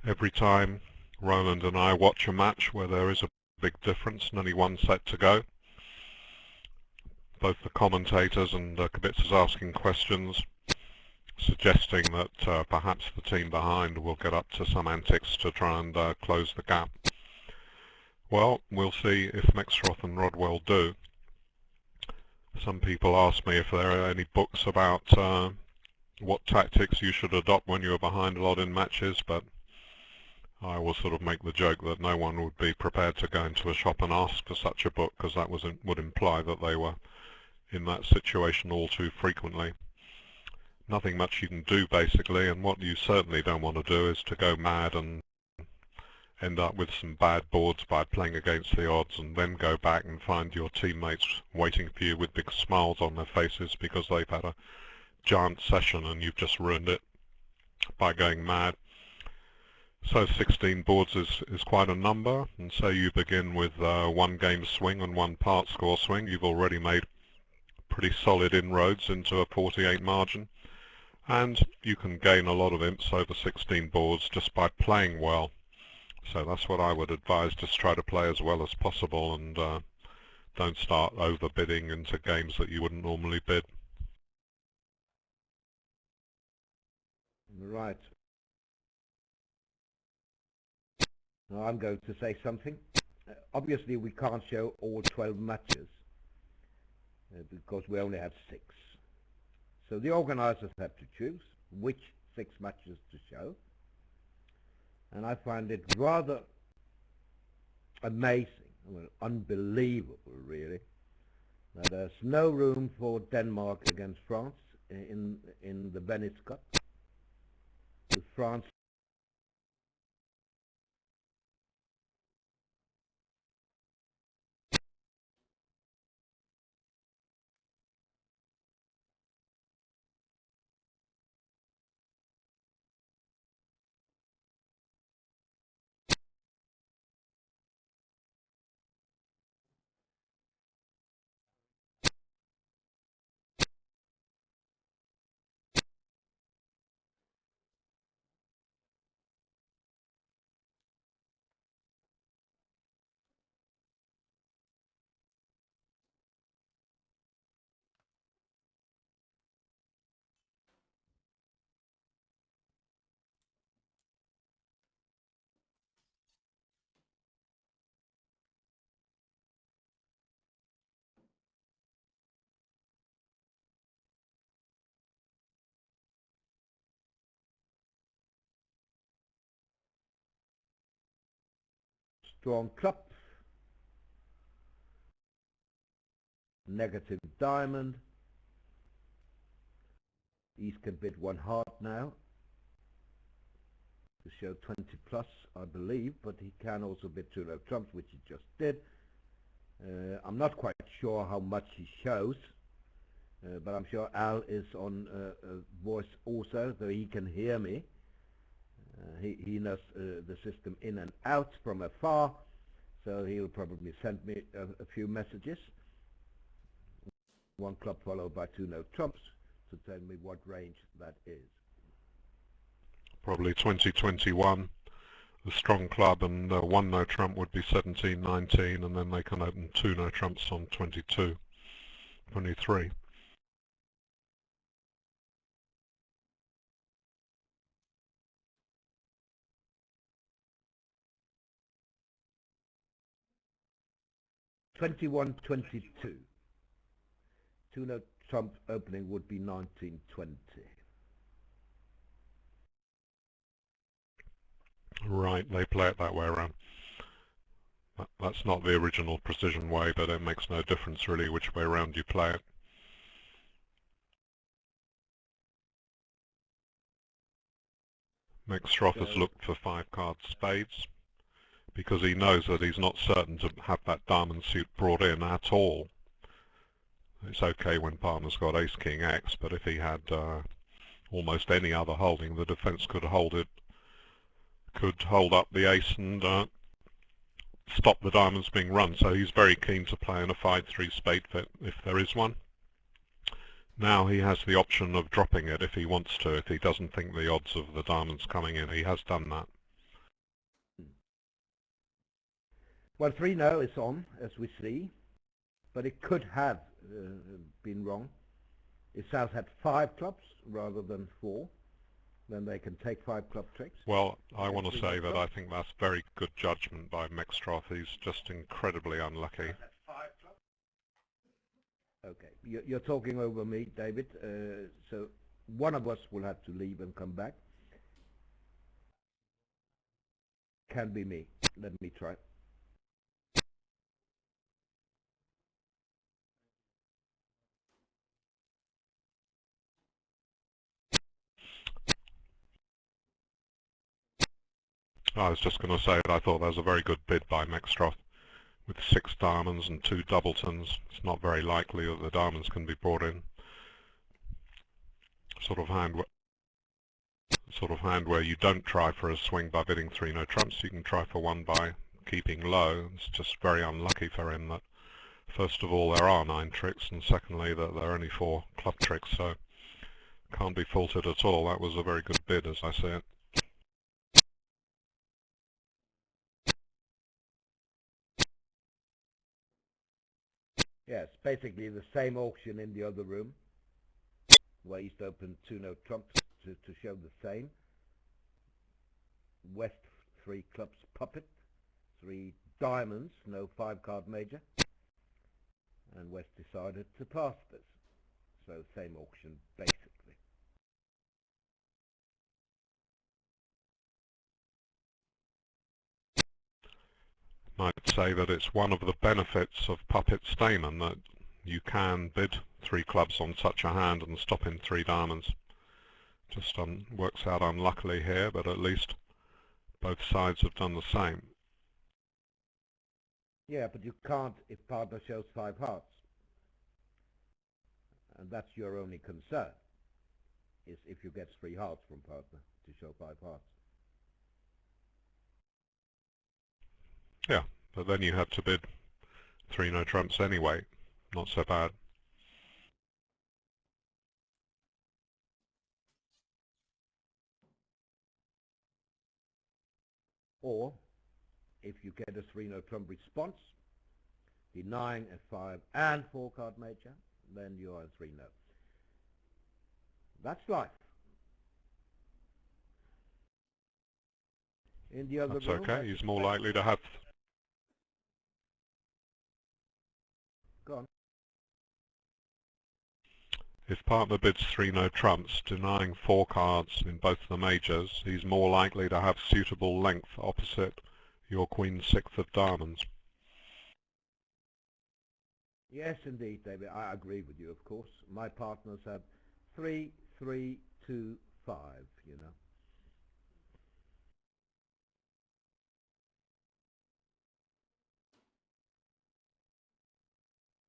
Every time Roland and I watch a match where there is a big difference and only one set to go, both the commentators and Kibitzers asking questions, suggesting that perhaps the team behind will get up to some antics to try and close the gap. Well, we'll see if Mexroth and Rodwell do. Some people ask me if there are any books about what tactics you should adopt when you're behind a lot in matches, but I will sort of make the joke that no one would be prepared to go into a shop and ask for such a book, because that would imply that they were in that situation all too frequently. Nothing much you can do basically, and what you certainly don't want to do is to go mad and end up with some bad boards by playing against the odds and then go back and find your teammates waiting for you with big smiles on their faces because they've had a giant session and you've just ruined it by going mad. So 16 boards is quite a number, and so you begin with one game swing and one part score swing. You've already made pretty solid inroads into a 48 margin, and you can gain a lot of imps over 16 boards just by playing well. So that's what I would advise, just try to play as well as possible and don't start overbidding into games that you wouldn't normally bid. Right. Now I'm going to say something. Obviously we can't show all 12 matches because we only have 6. So the organizers have to choose which 6 matches to show. And I find it rather amazing, well, unbelievable really, that there's no room for Denmark against France in the Venice Cup, with France strong club, negative diamond. East can bid 1 heart now to show 20 plus, I believe, but he can also bid 2 low trumps, which he just did. I'm not quite sure how much he shows, but I'm sure Al is on voice also, so he can hear me. He knows the system in and out from afar, so he'll probably send me a few messages. 1 club followed by 2 no trumps to tell me what range that is. Probably 2021, the strong club, and 1 no trump would be 17-19, and then they can open 2 no trumps on 22-23. $21.22. 2 no trump opening would be 19.20. Right, they play it that way around. That's not the original precision way, but it makes no difference really which way around you play it. Mexroth has looked for 5-card spades because he knows that he's not certain to have that diamond suit brought in at all. It's okay when partner's got ace king X, but if he had almost any other holding, the defense could hold it, could hold up the ace and stop the diamonds being run. So he's very keen to play in a 5-3 spade if there is one. Now he has the option of dropping it if he wants to, if he doesn't think the odds of the diamonds coming in. He has done that. Well, 3-0 is on, as we see, but it could have been wrong. If South had 5 clubs rather than 4, then they can take 5 club tricks. Well, I want to say that I think that's very good judgment by Mextroth. He's just incredibly unlucky. Okay, you're talking over me, David, so one of us will have to leave and come back. Can be me. Let me try. I was just going to say that I thought that was a very good bid by Mextroth. With 6 diamonds and 2 doubletons, it's not very likely that the diamonds can be brought in. Sort of hand where you don't try for a swing by bidding 3 no trumps. You can try for one by keeping low. It's just very unlucky for him that, first of all, there are 9 tricks, and secondly, that there are only 4 club tricks, so can't be faulted at all. That was a very good bid, as I see it. Yes, basically the same auction in the other room, where East opened 2 no trumps to show the same. West 3 clubs puppet, 3 diamonds, no 5-card major, and West decided to pass this. So same auction basically. Might say that it's one of the benefits of Puppet Stamen that you can bid 3 clubs on such a hand and stop in 3 diamonds. Just works out unluckily here, but at least both sides have done the same. Yeah, but you can't if partner shows 5 hearts. And that's your only concern, is if you get 3 hearts from partner to show 5 hearts. Yeah, but then you have to bid 3 no trumps anyway. Not so bad. Or, if you get a 3 no trump response, denying a 5 and 4-card major, then you are a 3-0. That's life. In the other That's room, okay. He's more likely to have... Go on. If partner bids 3 no trumps, denying 4 cards in both the majors, he's more likely to have suitable length opposite your Queen 6 of diamonds. Yes, indeed, David. I agree with you, of course. My partners have 3, 3, 2, 5, you know.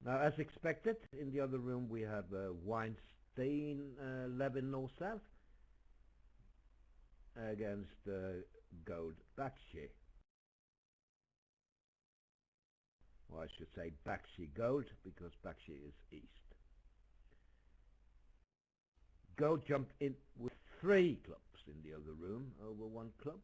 Now, as expected, in the other room we have Weinstein, Levin North-South against Gold Bakshi. Or I should say Bakshi Gold, because Bakshi is East. Gold jumped in with 3 clubs in the other room over 1 club.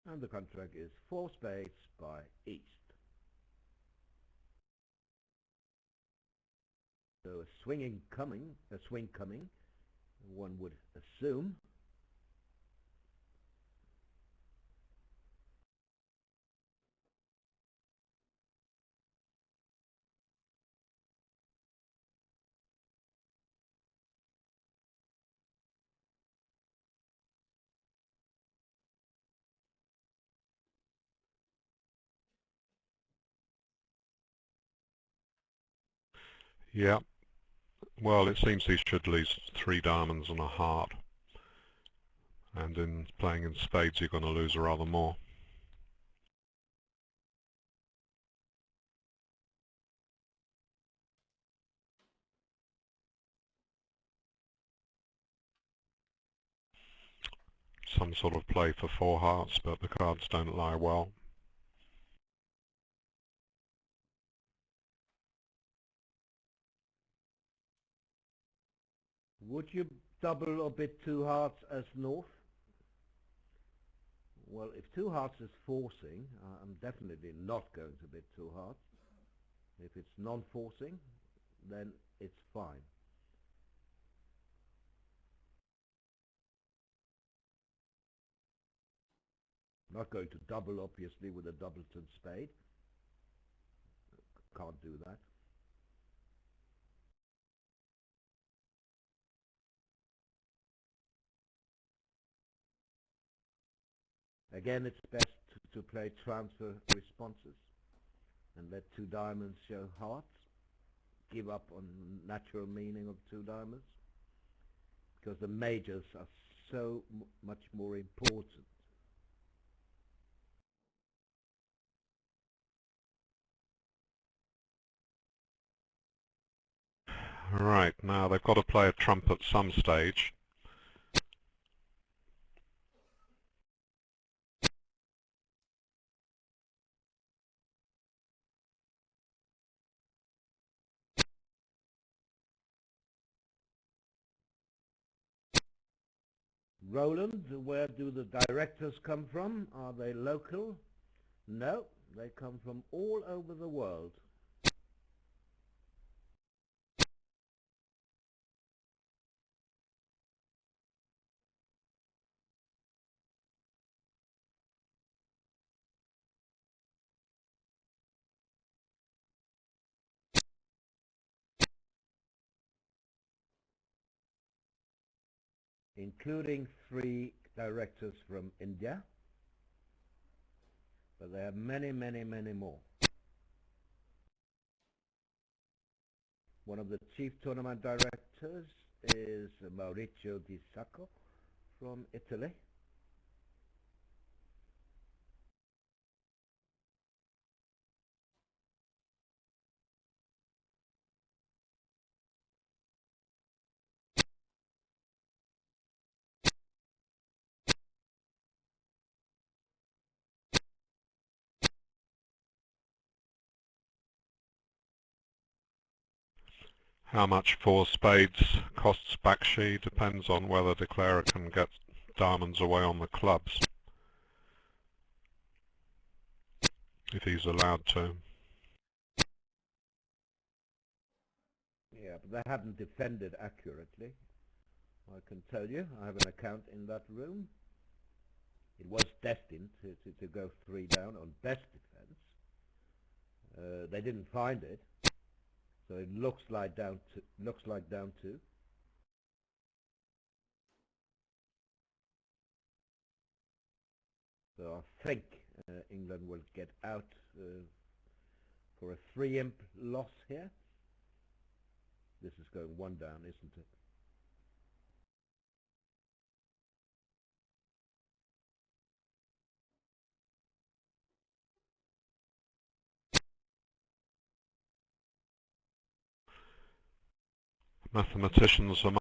And the contract is 4 spades by East. So a swing coming, one would assume. Yeah. Well, it seems he should lose 3 diamonds and a heart. And in playing in spades, you're going to lose rather more. Some sort of play for 4 hearts, but the cards don't lie well. Would you double or bid two hearts as north? Well, if two hearts is forcing, I'm definitely not going to bid two hearts. If it's non-forcing, then it's fine. Not going to double, obviously, with a doubleton spade. Can't do that. Again, it's best to play transfer responses and let two diamonds show hearts. Give up on natural meaning of two diamonds, because the majors are so much more important. Right, now they've got to play a trump at some stage. Roland, where do the directors come from? Are they local? No, they come from all over the world. Including 3 directors from India, but there are many, many, many more. One of the chief tournament directors is Maurizio Di Sacco from Italy. How much 4 spades costs Bakshi depends on whether declarer can get diamonds away on the clubs, if he's allowed to. Yeah, but they haven't defended accurately. I can tell you, I have an account in that room. It was destined to go 3 down on best defense. They didn't find it, so it looks like down 2. So I think England will get out for a 3-imp loss here. This is going 1 down, isn't it? Mathematicians are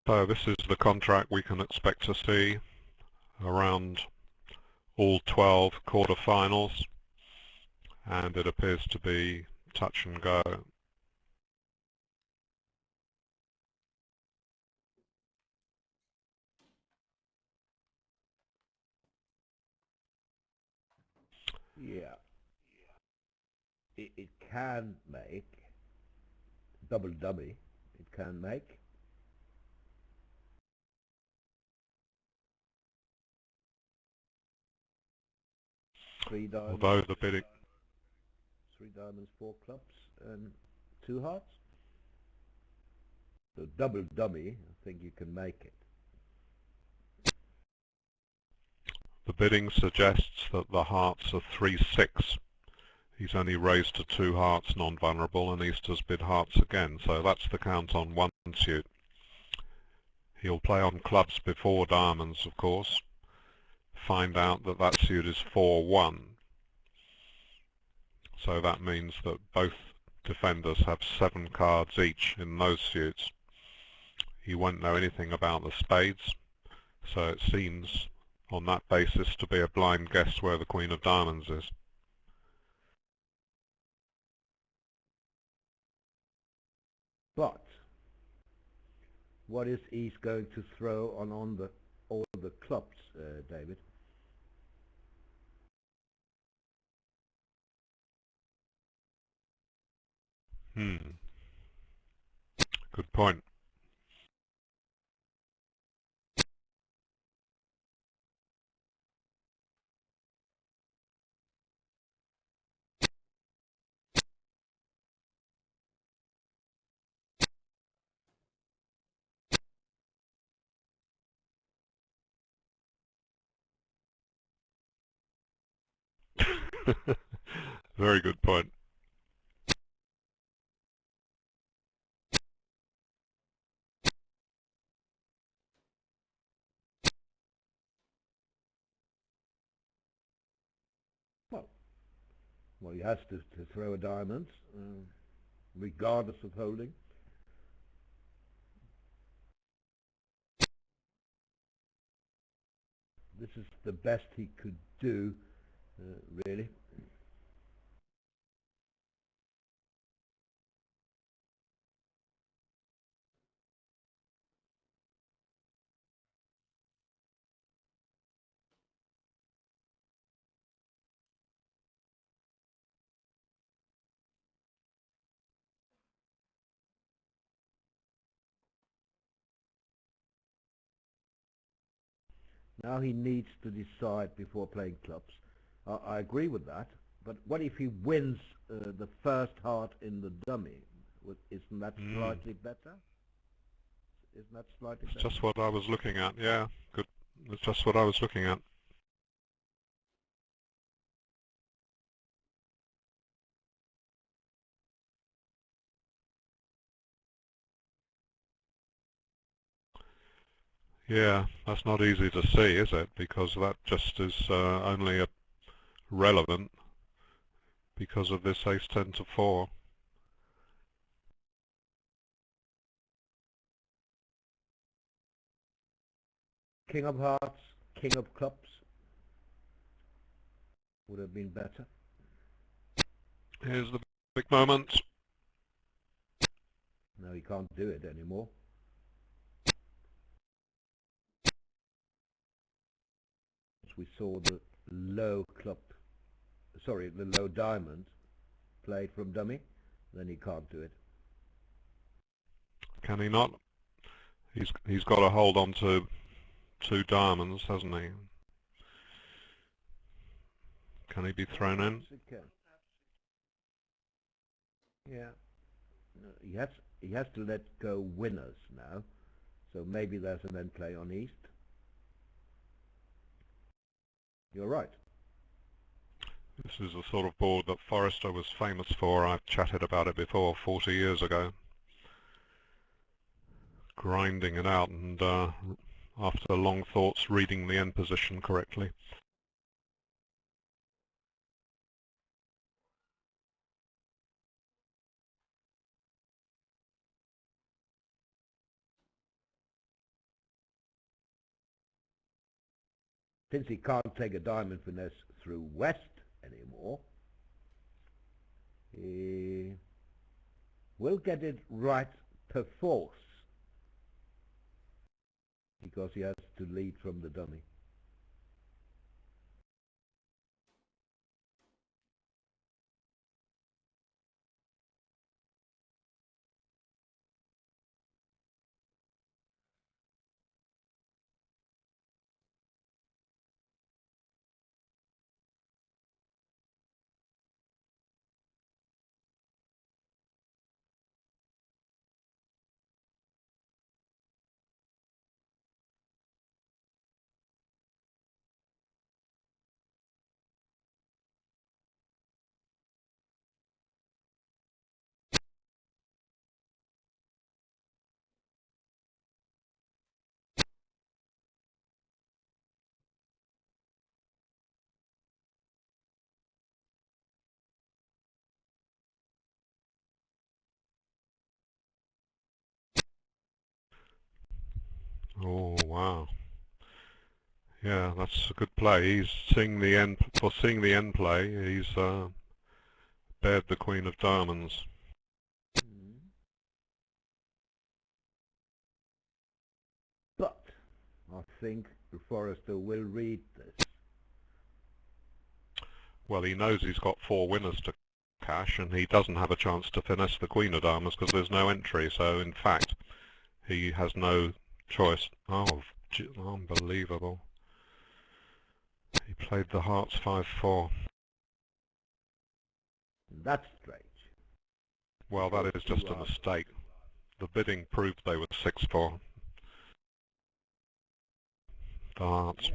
So this is the contract we can expect to see around all 12 quarterfinals, and it appears to be touch and go. Yeah, it can make double dummy. It can make. Three diamonds, Although the bidding, four clubs, and two hearts. So double dummy, I think you can make it. the bidding suggests that the hearts are 3-6. He's only raised to 2 hearts non-vulnerable, and Easter's bid hearts again, so that's the count on one suit. He'll play on clubs before diamonds, of course. Find out that that suit is 4-1. So that means that both defenders have 7 cards each in those suits. He won't know anything about the spades, so it seems on that basis to be a blind guess where the Queen of Diamonds is. But what is East going to throw on all the clubs, David? Good point. Very good point. Well, he has to throw a diamond, regardless of holding. This is the best he could do, really. Now he needs to decide before playing clubs. I agree with that, but what if he wins the first heart in the dummy? Isn't that slightly better? Isn't that slightly It's better? just what I was looking at, yeah. Good. It's just what I was looking at. Yeah, that's not easy to see, is it? Because that just is only relevant because of this ace-10 to 4. King of hearts, king of clubs would have been better. Here's the big moment. Now he can't do it anymore. We saw the low club, the low diamond played from dummy, then he can't do it. Can he not? He's got to hold on to 2 diamonds, hasn't he? Can he be thrown in? Yes, it can. Yeah. No, he has to let go winners now. So maybe there's an end play on East. You're right. This is the sort of board that Forrester was famous for. I've chatted about it before, 40 years ago. Grinding it out and after long thoughts reading the end position correctly. since he can't take a diamond finesse through West anymore, he will get it right perforce, because he has to lead from the dummy. Oh, wow. Yeah, that's a good play. He's seeing the end, foreseeing the end play. He's bared the Queen of Diamonds. But I think Forrester will read this. Well, he knows he's got 4 winners to cash, and he doesn't have a chance to finesse the Queen of Diamonds because there's no entry. So, in fact, he has no choice. Oh, unbelievable. He played the hearts 5-4. That's strange. Well, that is just a mistake. The bidding proved they were 6-4. The hearts. Yeah.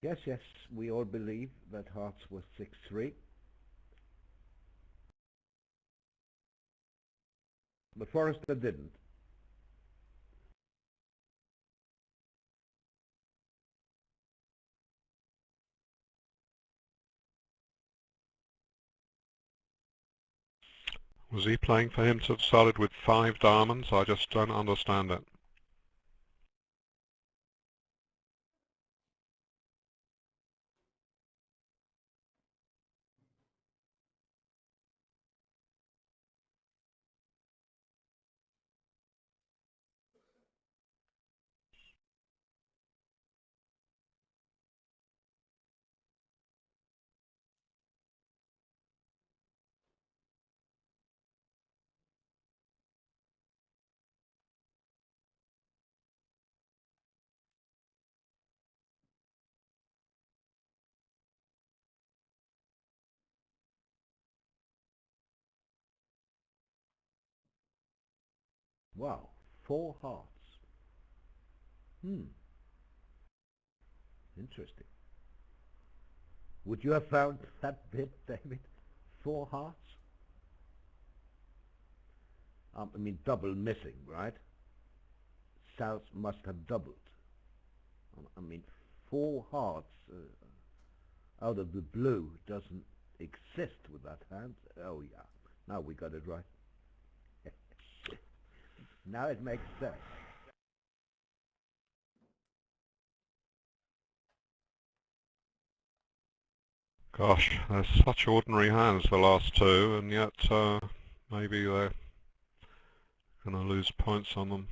Yes, yes, we all believe that hearts was 6-3. But Forrester didn't. Was he playing for him to have started with 5 diamonds? I just don't understand it. Wow, 4 hearts. Interesting. Would you have found that bid, David? 4 hearts? I mean, double missing, right? South must have doubled. I mean, 4 hearts out of the blue doesn't exist with that hand. Oh, yeah. Now we got it right. Now it makes sense. Gosh, they're such ordinary hands, the last 2, and yet maybe they're going to lose points on them.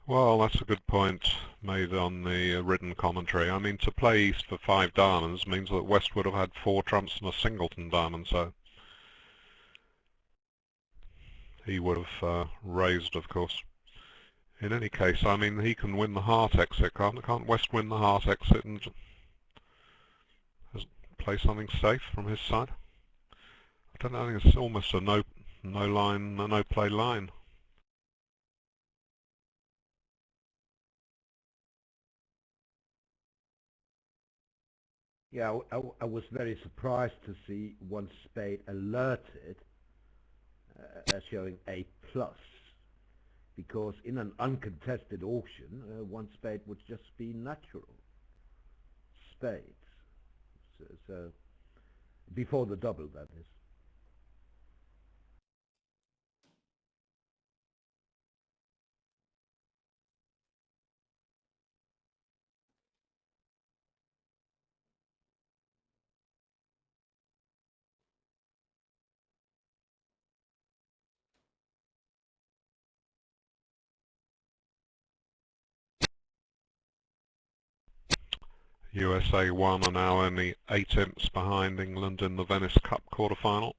Well, that's a good point made on the written commentary. I mean, to play East for 5 diamonds means that West would have had 4 trumps and a singleton diamond, so he would have raised, of course. In any case, I mean, he can win the heart exit, can't West win the heart exit and play something safe from his side? I don't know, I think it's almost a no play line. Yeah, I was very surprised to see one spade alerted as showing A plus, because in an uncontested auction, one spade would just be natural spades. So before the double, that is. USA1 are now only 8 imps behind England in the Venice Cup quarter-final.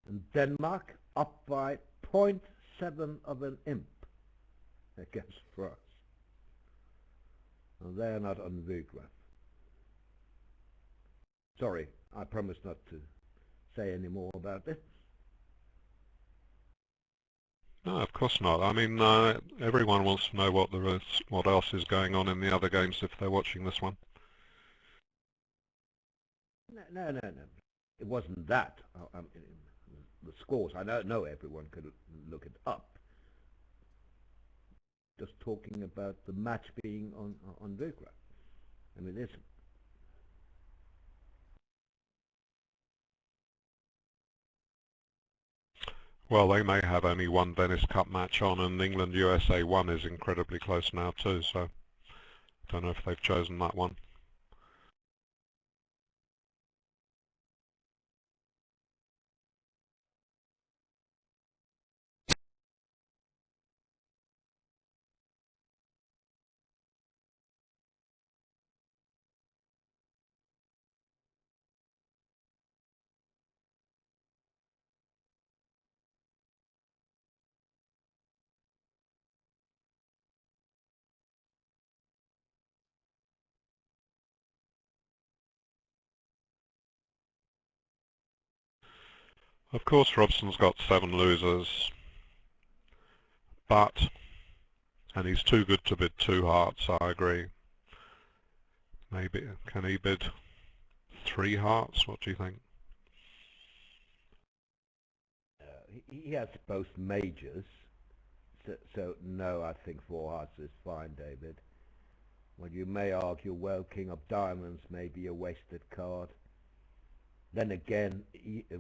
And Denmark up by .7 of an imp against France. And they are not on Vigraph. Sorry, I promise not to say any more about it. No, of course not. I mean, everyone wants to know what else is going on in the other games if they're watching this one. No. It wasn't that. The scores, I know everyone could look it up. Just talking about the match being on Vigraph. I mean, this. Well, they may have only one Venice Cup match on, and England USA1 is incredibly close now too, so I don't know if they've chosen that one. Of course, Robson's got 7 losers, and he's too good to bid 2 hearts, I agree. Maybe, can he bid 3 hearts? What do you think? He has both majors, so no, I think 4 hearts is fine, David. Well, you may argue, well, King of Diamonds may be a wasted card. Then again,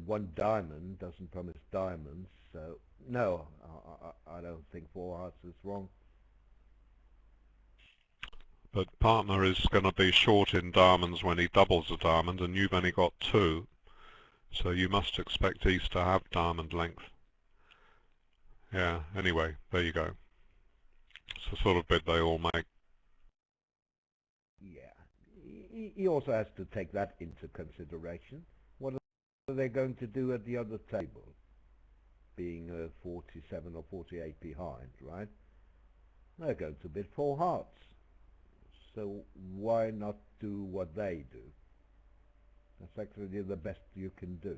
1 diamond doesn't promise diamonds, so no, I don't think 4 hearts is wrong. But partner is going to be short in diamonds when he doubles a diamond, and you've only got 2, so you must expect East to have diamond length. Yeah, anyway, there you go. It's the sort of bid they all make. Yeah, he also has to take that into consideration. What are they going to do at the other table, being 47 or 48 behind, right? They're going to bid 4 hearts. So why not do what they do? That's actually the best you can do.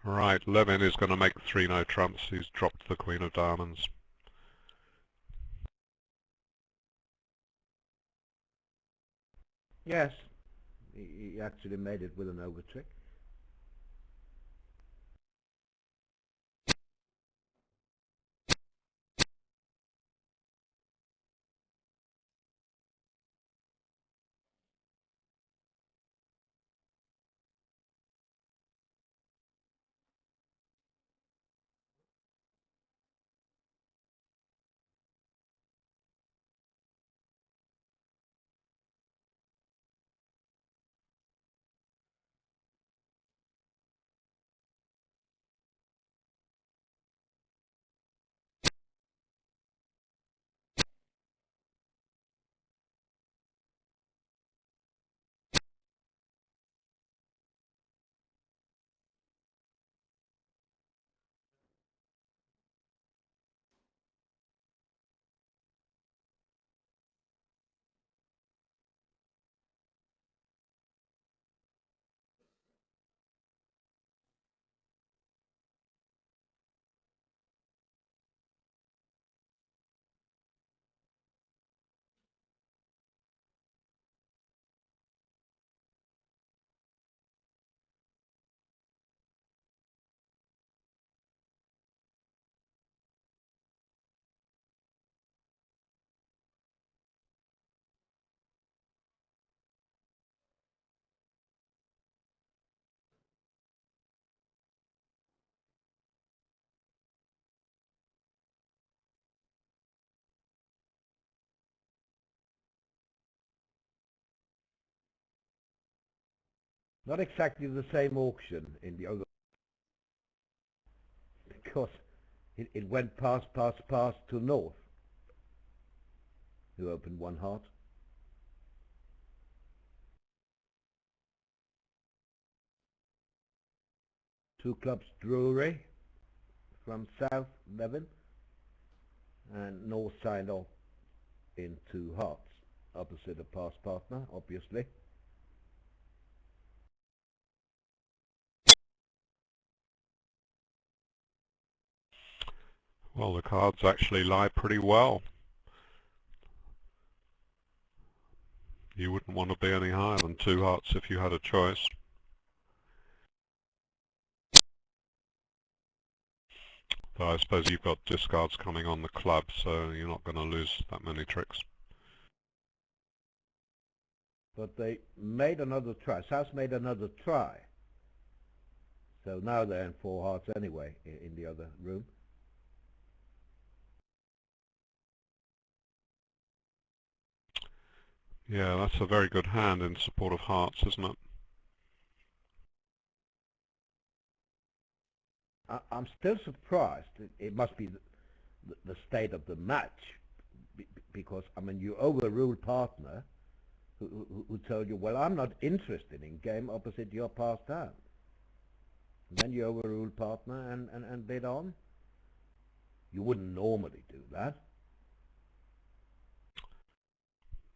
Right, Levin is going to make 3 no trumps. He's dropped the Queen of Diamonds. Yes, he actually made it with an overtrick. Not exactly the same auction in the other, because it went past to North, who opened one heart. Two clubs Drury from South 11, and North signed off in two hearts, opposite a pass partner, obviously. Well, the cards actually lie pretty well. You wouldn't want to be any higher than two hearts if you had a choice. Though I suppose you've got discards coming on the club, so you're not going to lose that many tricks. But they made another try. South made another try. So now they're in four hearts anyway in the other room. Yeah, that's a very good hand in support of hearts, isn't it? I'm still surprised. It must be the state of the match, because I mean you overruled partner who told you, well, I'm not interested in game opposite your passed hand. And then you overruled partner and bid on. You wouldn't normally do that.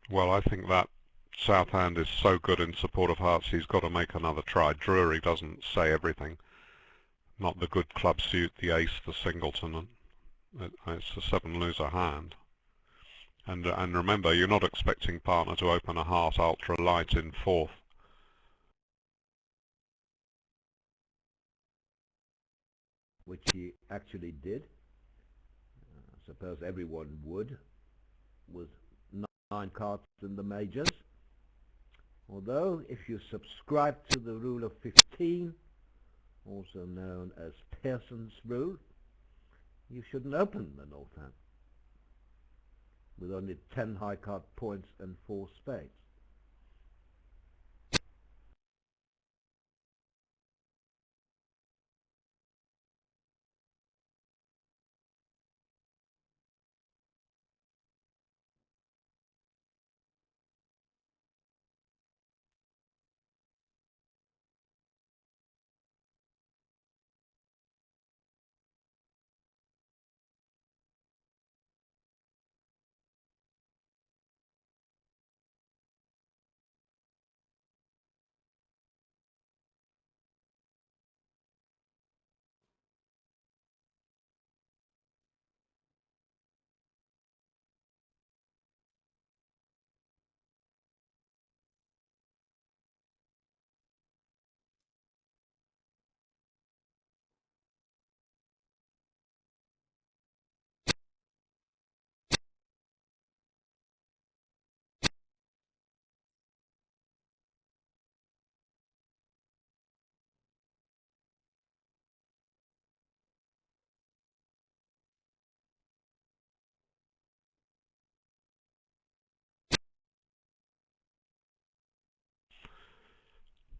Well, I think that South hand is so good in support of hearts, he's got to make another try. Drury doesn't say everything. Not the good club suit, the ace, the singleton. It's a seven loser hand. And remember, you're not expecting partner to open a heart ultra light in fourth. Which he actually did. I suppose everyone would, with 9 cards in the majors. Although, if you subscribe to the rule of 15, also known as Pearson's rule, you shouldn't open the North hand with only 10 high card points and 4 spades.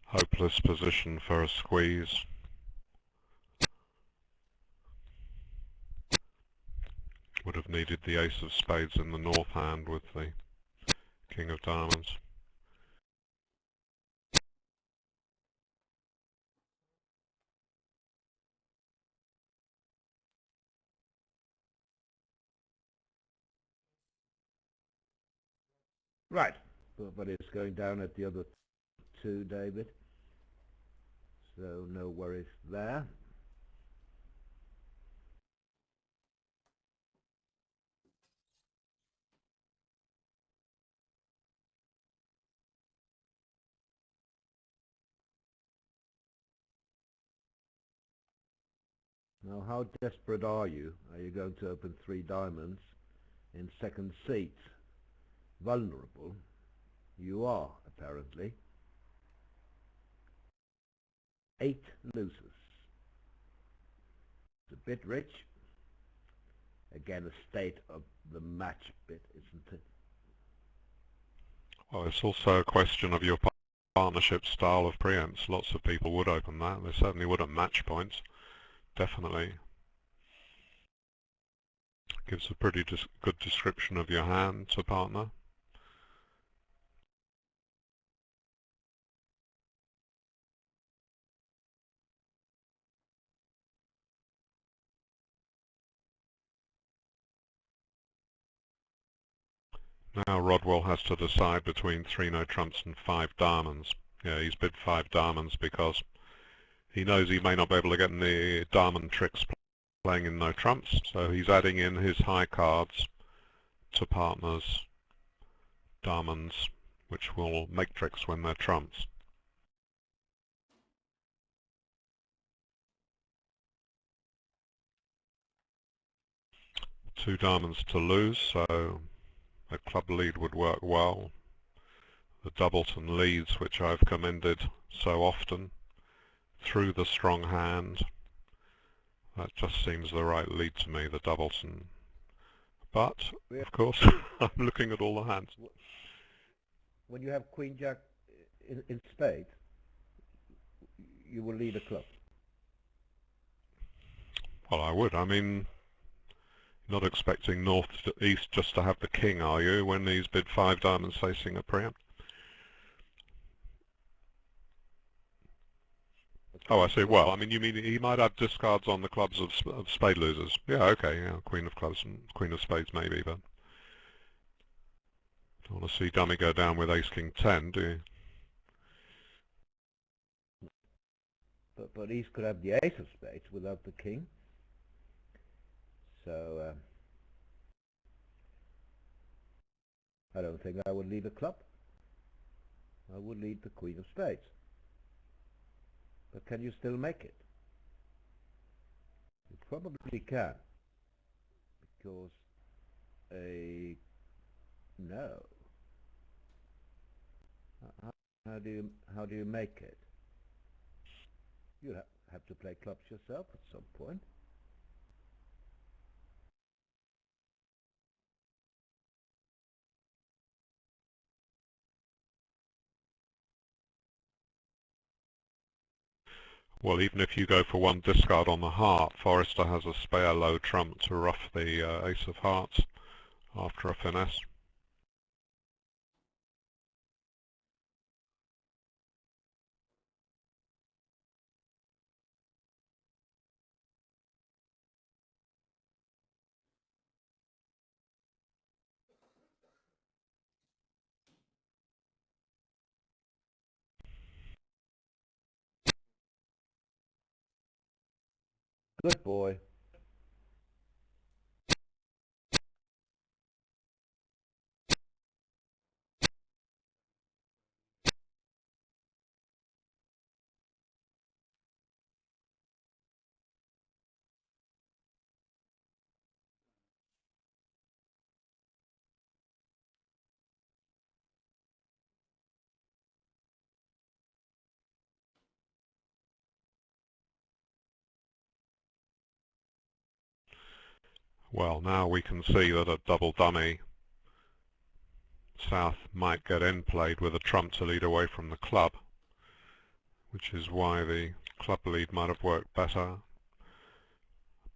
Hopeless position for a squeeze. Would have needed the ace of spades in the north hand with the king of diamonds. Right, but it's going down at the other 2, David. So no worries there. Now, how desperate are you? Are you going to open 3 diamonds in second seat? Vulnerable? You are, apparently. 8 losers. It's a bit rich. Again, a state of the match bit, isn't it? Well, it's also a question of your partnership style of preempts. Lots of people would open that. They certainly would at match points. Definitely gives a pretty good description of your hand to partner. Now Rodwell has to decide between 3 no trumps and 5 diamonds. Yeah, he's bid 5 diamonds because he knows he may not be able to get in the diamond tricks playing in no trumps, so he's adding in his high cards to partners' diamonds, which will make tricks when they're trumps. Two diamonds to lose, so a club lead would work well. The doubleton leads, which I've commended so often, through the strong hand. That just seems the right lead to me, the doubleton. But, of course, I'm looking at all the hands. When you have Queen Jack in spades, you will lead a club. Well, I would. I mean, not expecting north to east just to have the king, are you, when he's bid 5 diamonds facing a preempt? Oh, I see. Well, I mean, you mean he might have discards on the clubs of spade losers. Yeah, okay, yeah, queen of clubs and queen of spades maybe, but don't want to see dummy go down with ace king 10, do you? But East could have the ace of spades without the king. So I don't think I would lead a club. I would lead the queen of spades. But can you still make it? You probably can, because no. How do you make it? You have to play clubs yourself at some point. Well, even if you go for 1 discard on the heart, Forrester has a spare low trump to ruff the ace of hearts after a finesse. Good boy. Well, now we can see that at double dummy, South might get end played with a trump to lead away from the club, which is why the club lead might have worked better.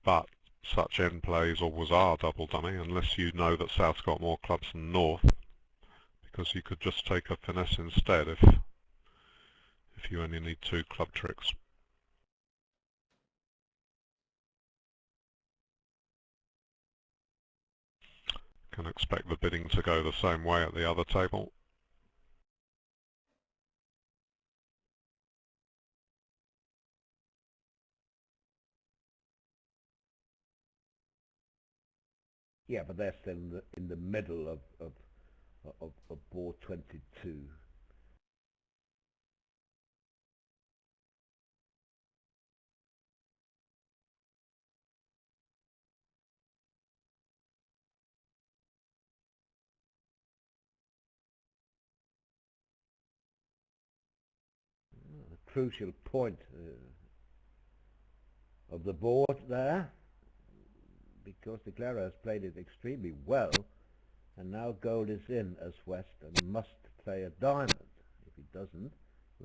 But such end plays always are double dummy, unless you know that South's got more clubs than North, because you could just take a finesse instead if you only need 2 club tricks. Can expect the bidding to go the same way at the other table. Yeah, but they're still in the middle of board 22. A crucial point of the board there, because De Clara has played it extremely well, and now gold is in as West and must play a diamond. If he doesn't,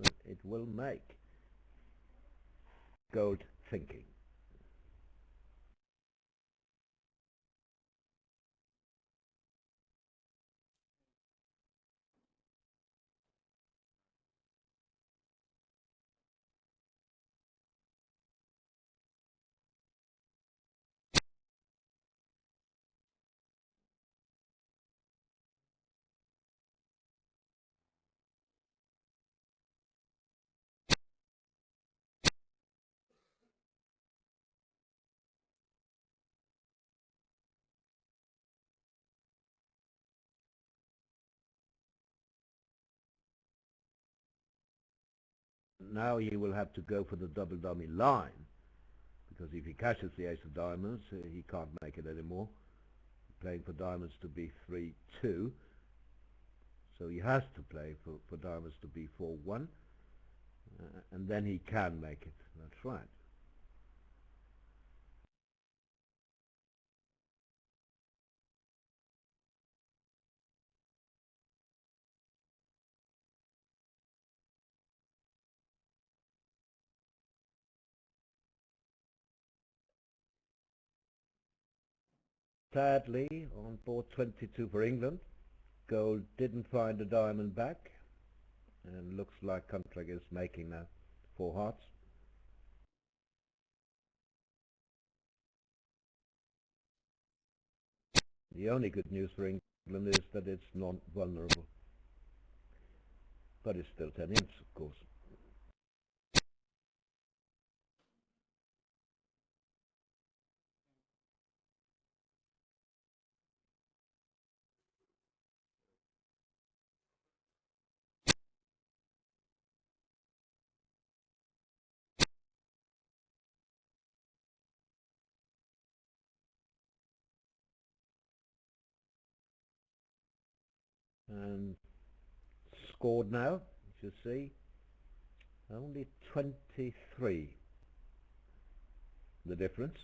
that it will make. Gold thinking. Now he will have to go for the double dummy line, because if he catches the ace of diamonds, he can't make it anymore. Playing for diamonds to be 3-2, so he has to play for diamonds to be 4-1, and then he can make it. That's right. Sadly, on board 22 for England, gold didn't find a diamond back, and looks like Contrag is making now 4 hearts. The only good news for England is that it's non-vulnerable, but it's still 10 imps, of course. And scored now, you see, only 23, the difference.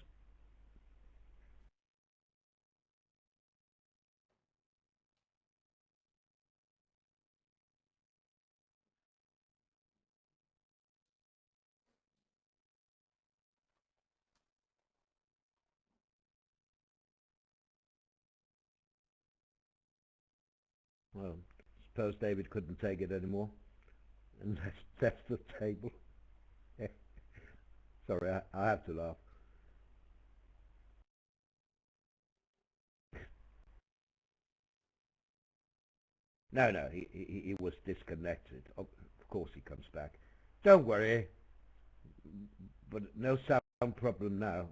Well, suppose David couldn't take it anymore, and that's the table. Sorry, I have to laugh. No, he was disconnected. Of course he comes back. Don't worry, but no sound problem now.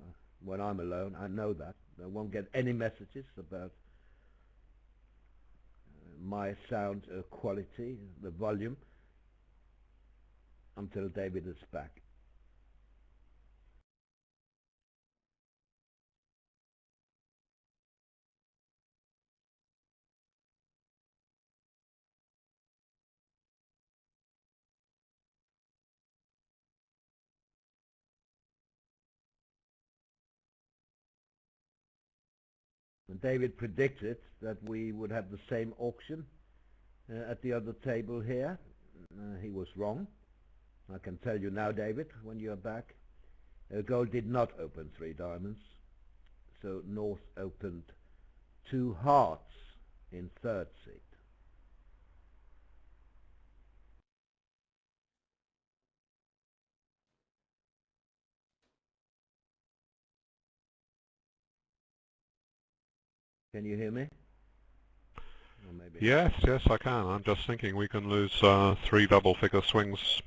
When I'm alone, I know that. I won't get any messages about my sound quality, the volume, until David is back. And David predicted that we would have the same auction at the other table here. He was wrong. I can tell you now, David, when you're back. Gold did not open 3 diamonds, so North opened 2 hearts in 3rd seat. Can you hear me? Or maybe Yes, I can. I'm just thinking we can lose 3 double-figure swings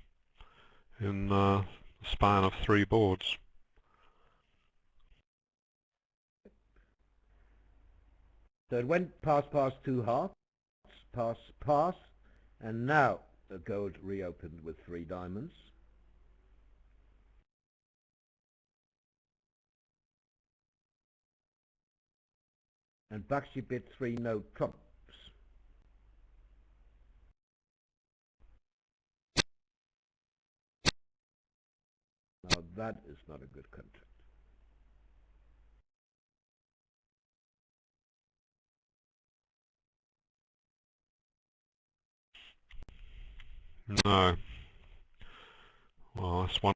in the span of 3 boards. So it went pass, 2 hearts, pass, and now the gold reopened with 3 diamonds. And Bakshi bid 3 no trumps. Now that is not a good contract. No, Well, that's one.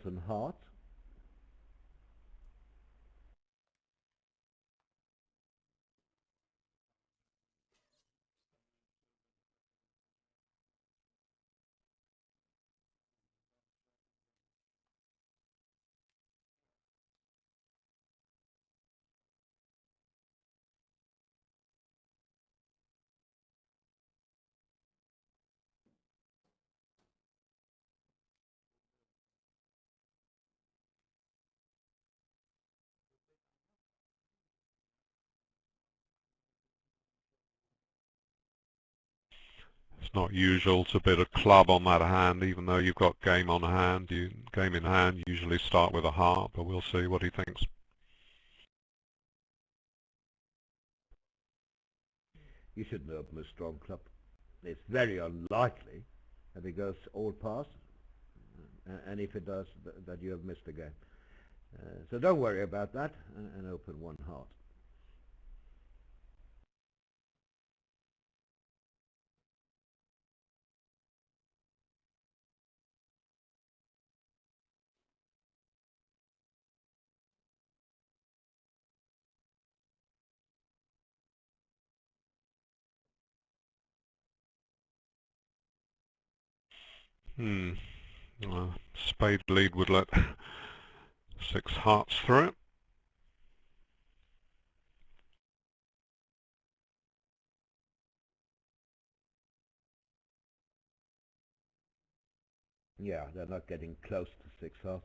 And heart. It's not usual to bid a club on that hand, even though you've got game on hand. Game in hand usually start with a heart, but we'll see what he thinks. You shouldn't open a strong club. It's very unlikely that it goes all pass, and if it does, that you have missed the game. So don't worry about that, and open one heart. Spade lead would let 6 hearts through it. Yeah, they're not getting close to 6 hearts.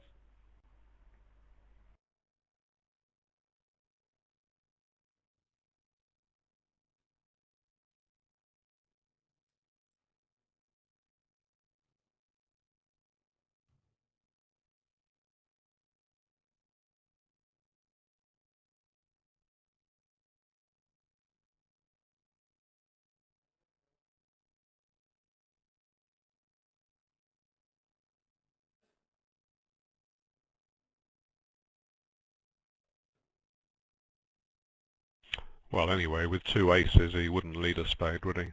Well, anyway, with 2 aces, he wouldn't lead a spade, would he?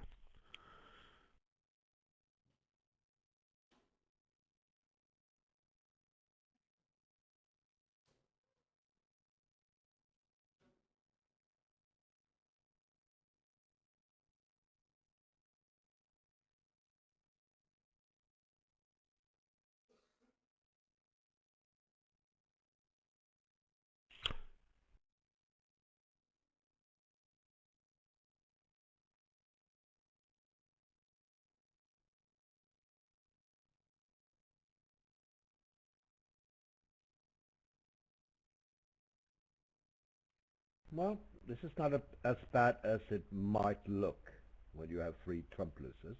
Well, this is not as bad as it might look when you have 3 trump losers,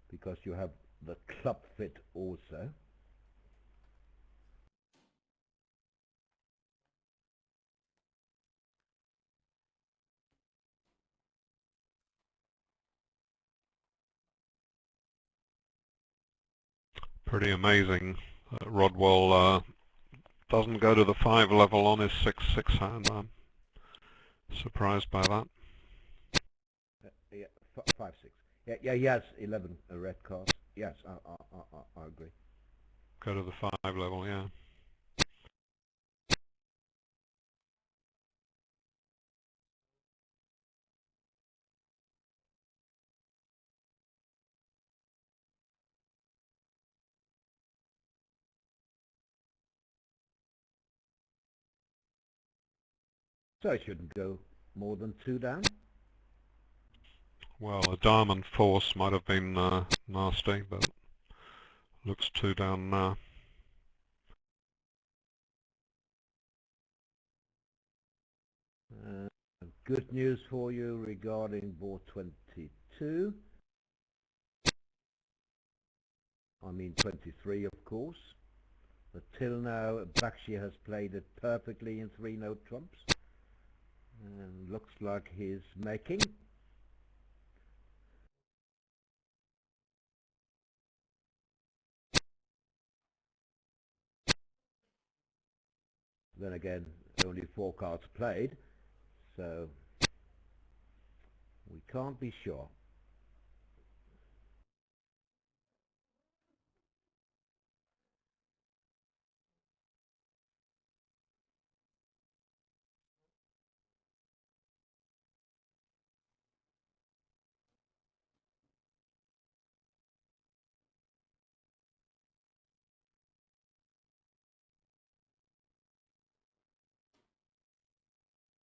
because you have the club fit also. Pretty amazing that Rodwell doesn't go to the 5 level on his 6-6 hand. I'm surprised by that. Yeah, 5-6. Yeah, he has 11 red cards. Yes, I agree. Go to the 5 level, yeah. So it shouldn't go more than 2 down. Well, a diamond force might have been nasty, but looks 2 down now. Good news for you regarding board 22. I mean 23, of course. But till now, Bakshi has played it perfectly in 3-note trumps. And looks like he's making. Then again, only 4 cards played, so we can't be sure.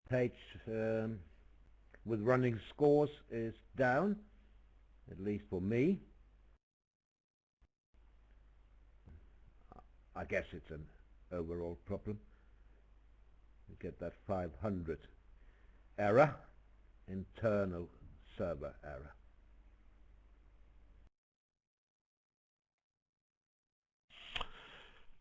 Page with running scores is down, at least for me. I guess it's an overall problem. You get that 500 error, internal server error.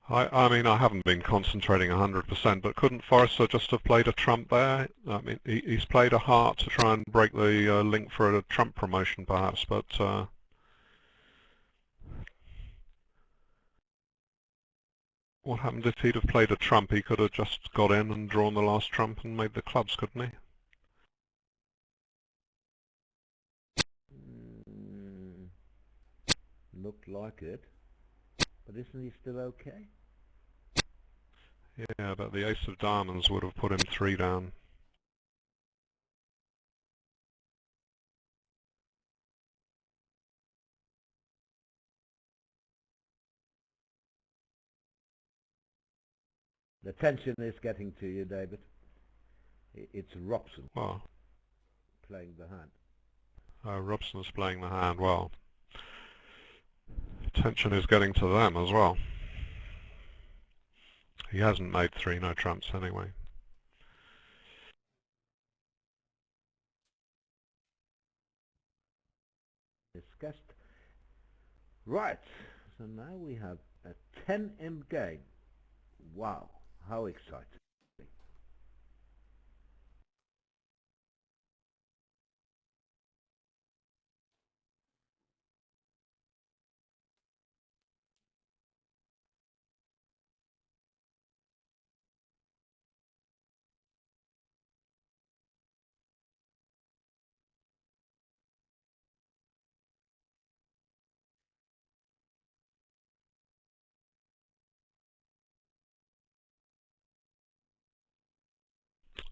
I mean, I haven't been concentrating 100%, but couldn't Forrester just have played a trump there? I mean, he's played a heart to try and break the link for a trump promotion, perhaps, but what happened if he'd have played a trump? He could have just got in and drawn the last trump and made the clubs, couldn't he? Looked like it, but isn't he still okay? Yeah, but the ace of diamonds would have put him 3 down. The tension is getting to you, David. It's Robson playing the hand. Robson's playing the hand well. Tension is getting to them as well. He hasn't made 3 no trumps anyway. Discussed. Right, so now we have a 10M game. Wow, how exciting.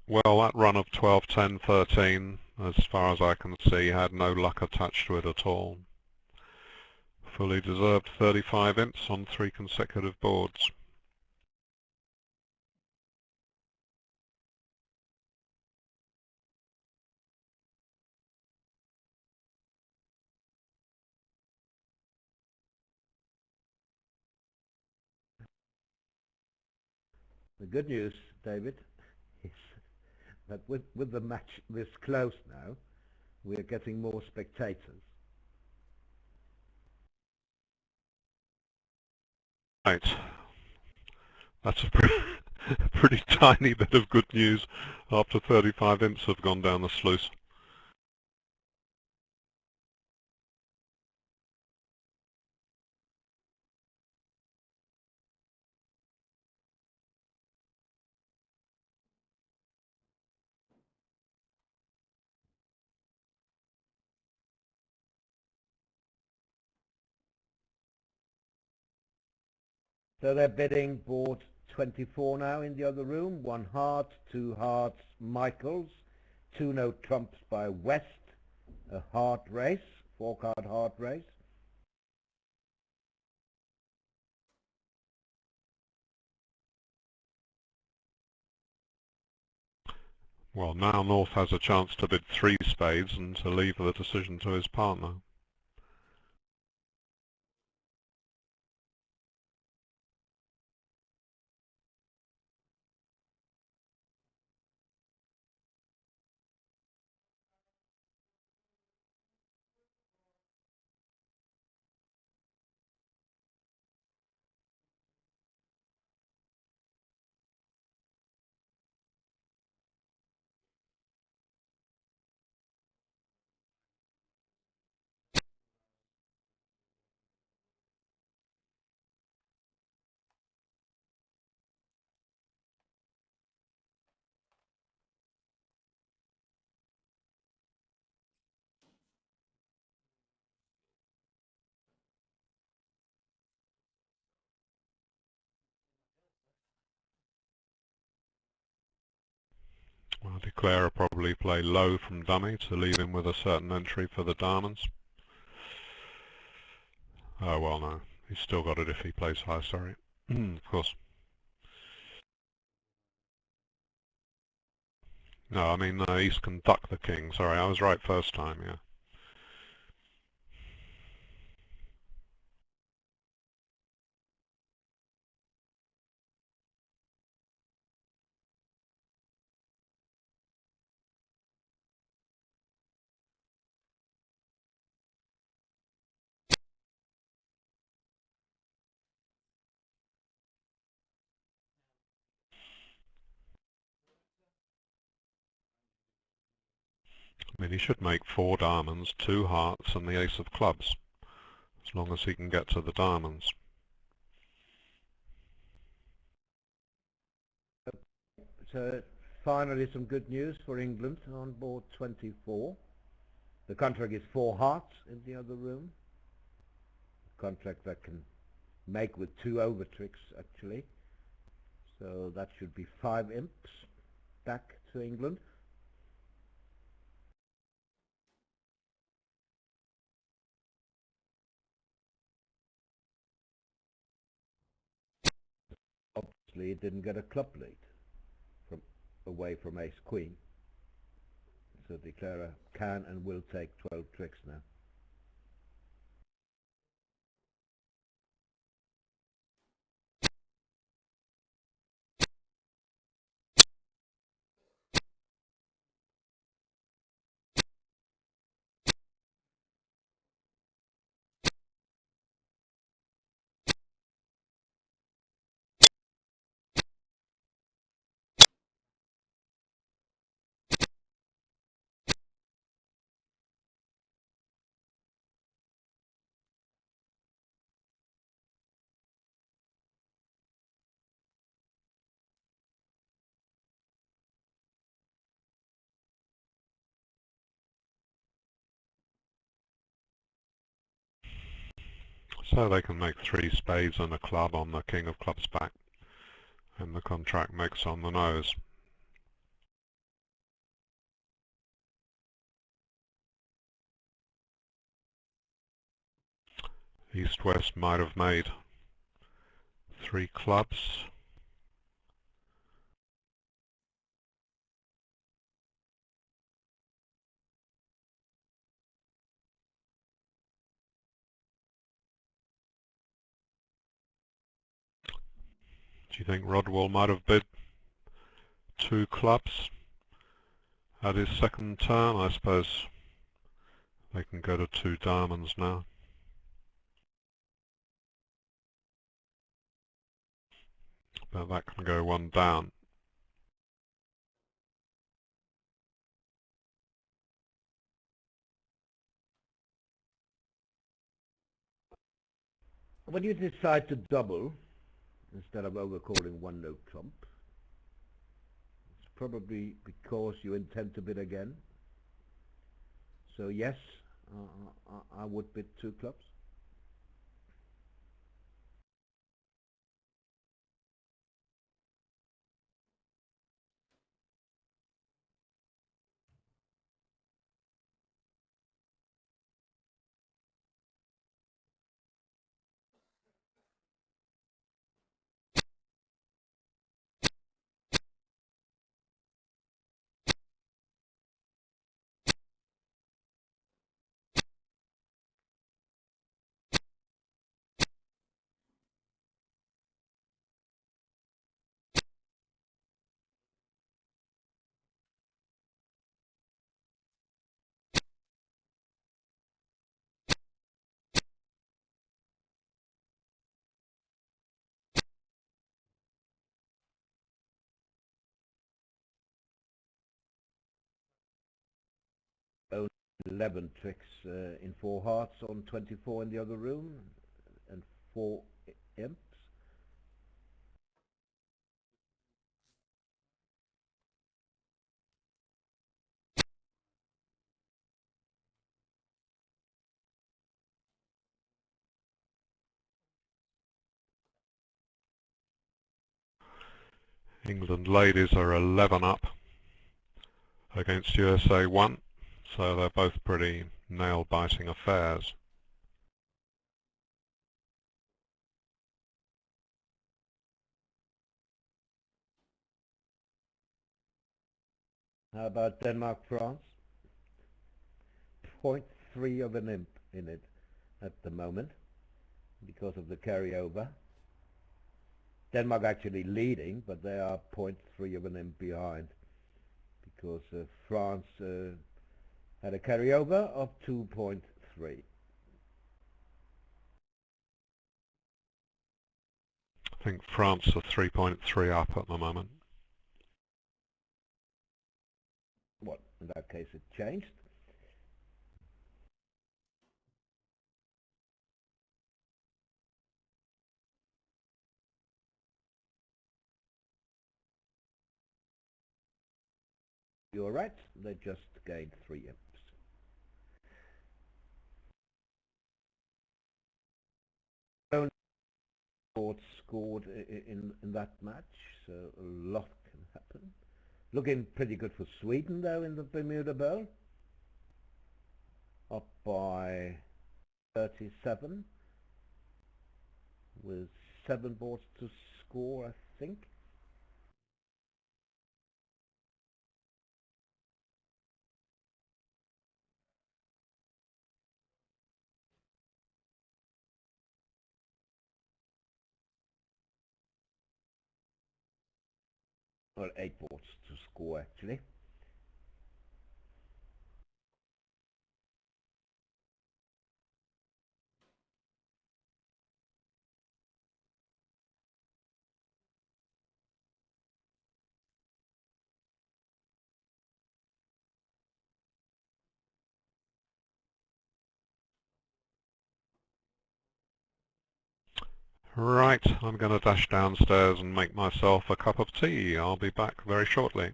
Well, that run of 12, 10, 13, as far as I can see, had no luck attached to it at all. Fully deserved 35 imps on 3 consecutive boards. The good news, David, is that with the match this close now, we are getting more spectators. Right. That's a pretty tiny bit of good news after 35 imps have gone down the sluice. So they're bidding board 24 now in the other room. 1 heart, 2 hearts, Michaels, 2 no trumps by West, a heart race, 4-card heart race. Well, now North has a chance to bid 3 spades and to leave the decision to his partner. Well, Declarer probably play low from dummy to leave him with a certain entry for the diamonds. Oh, well, no. He's still got it if he plays high, sorry. Of course. No, I mean, East can duck the king. Sorry, I was right first time, yeah. I mean, he should make 4 diamonds, 2 hearts, and the ace of clubs, as long as he can get to the diamonds. So finally some good news for England on board 24. The contract is 4 hearts in the other room. Contract that can make with 2 over tricks actually. So that should be 5 imps back to England. Obviously it didn't get a club lead from away from ace queen. So Declarer can and will take 12 tricks now. So they can make 3 spades and a club on the king of clubs back, and the contract makes on the nose. East-West might have made 3 clubs. Do you think Rodwell might have bid 2 clubs at his second turn? I suppose they can go to 2 diamonds now. But that can go 1 down. When you decide to double instead of overcalling 1 no trump, it's probably because you intend to bid again. So yes, I would bid 2 clubs. only 11 tricks in 4 hearts on 24 in the other room, and 4 imps. England ladies are 11 up against USA1, so they're both pretty nail-biting affairs. How about Denmark-France? 0.3 of an imp in it at the moment because of the carryover. Denmark actually leading, but they are 0.3 of an imp behind because France had a carryover of 2.3. I think France are 3.3 up at the moment. Well, in that case it changed. You're right, they just gained 3 imps. Only boards scored in that match, so a lot can happen. Looking pretty good for Sweden though in the Bermuda Bowl. Up by 37 with 7 boards to score, I think. Well, 8 boards to score actually. Right, I'm going to dash downstairs and make myself a cup of tea. I'll be back very shortly.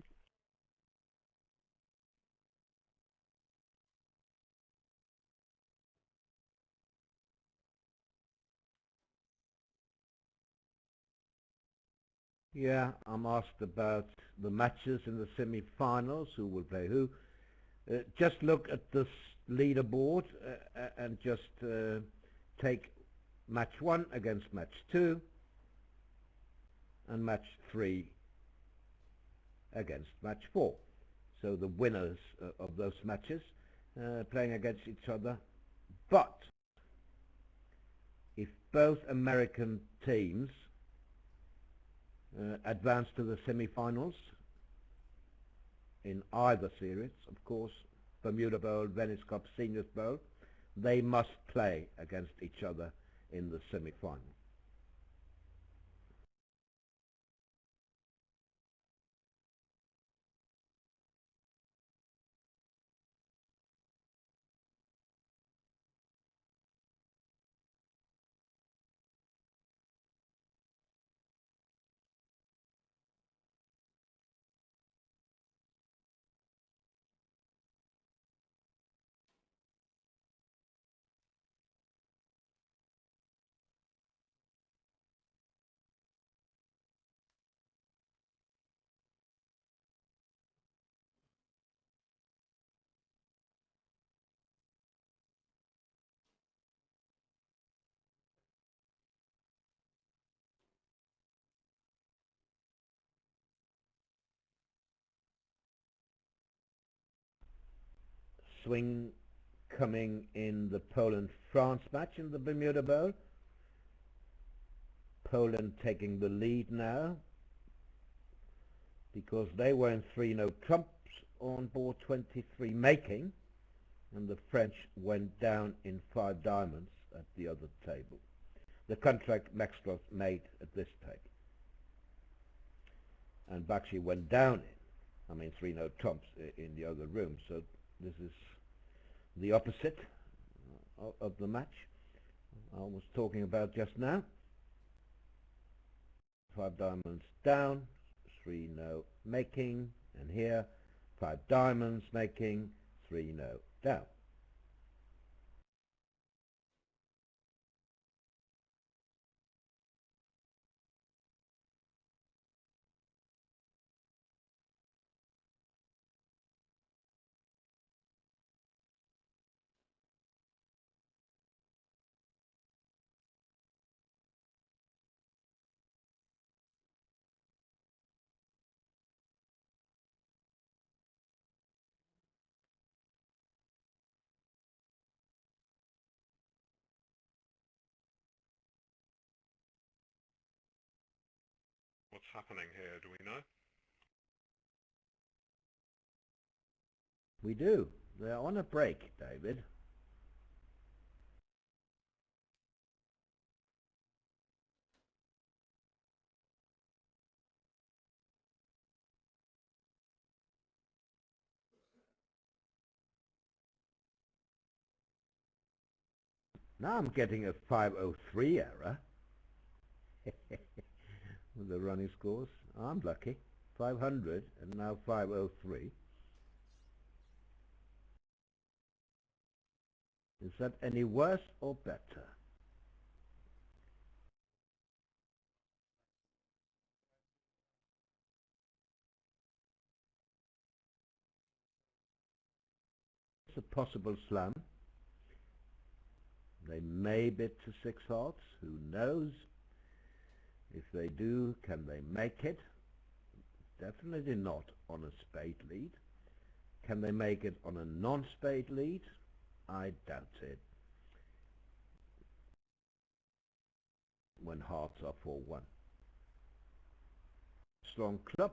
Yeah, I'm asked about the matches in the semi-finals, who will play who. Just look at the leaderboard and just take match 1 against match 2 and match 3 against match 4. So the winners of those matches playing against each other. But if both American teams advance to the semi-finals in either series, of course, Bermuda Bowl, Venice Cup, Seniors Bowl, they must play against each other in the semi-final. Swing coming in the Poland-France match in the Bermuda Bowl. Poland taking the lead now because they were in 3-no trumps on board 23 making, and the French went down in 5 diamonds at the other table. The contract Maxwell made at this table. And Bakshi went down in, 3-no trumps in the other room, so this is the opposite of the match I was talking about just now. 5 diamonds down, 3 no making, and here 5 diamonds making, 3 no down. What's happening here, do we know? We do. They're on a break, David. Now I'm getting a 503 error with the running scores. I'm lucky. 500 and now 503. Is that any worse or better? It's a possible slam. They may bid to 6 hearts. Who knows? If they do, can they make it? Definitely not on a spade lead. Can they make it on a non-spade lead? I doubt it. When hearts are 4-1. Strong club.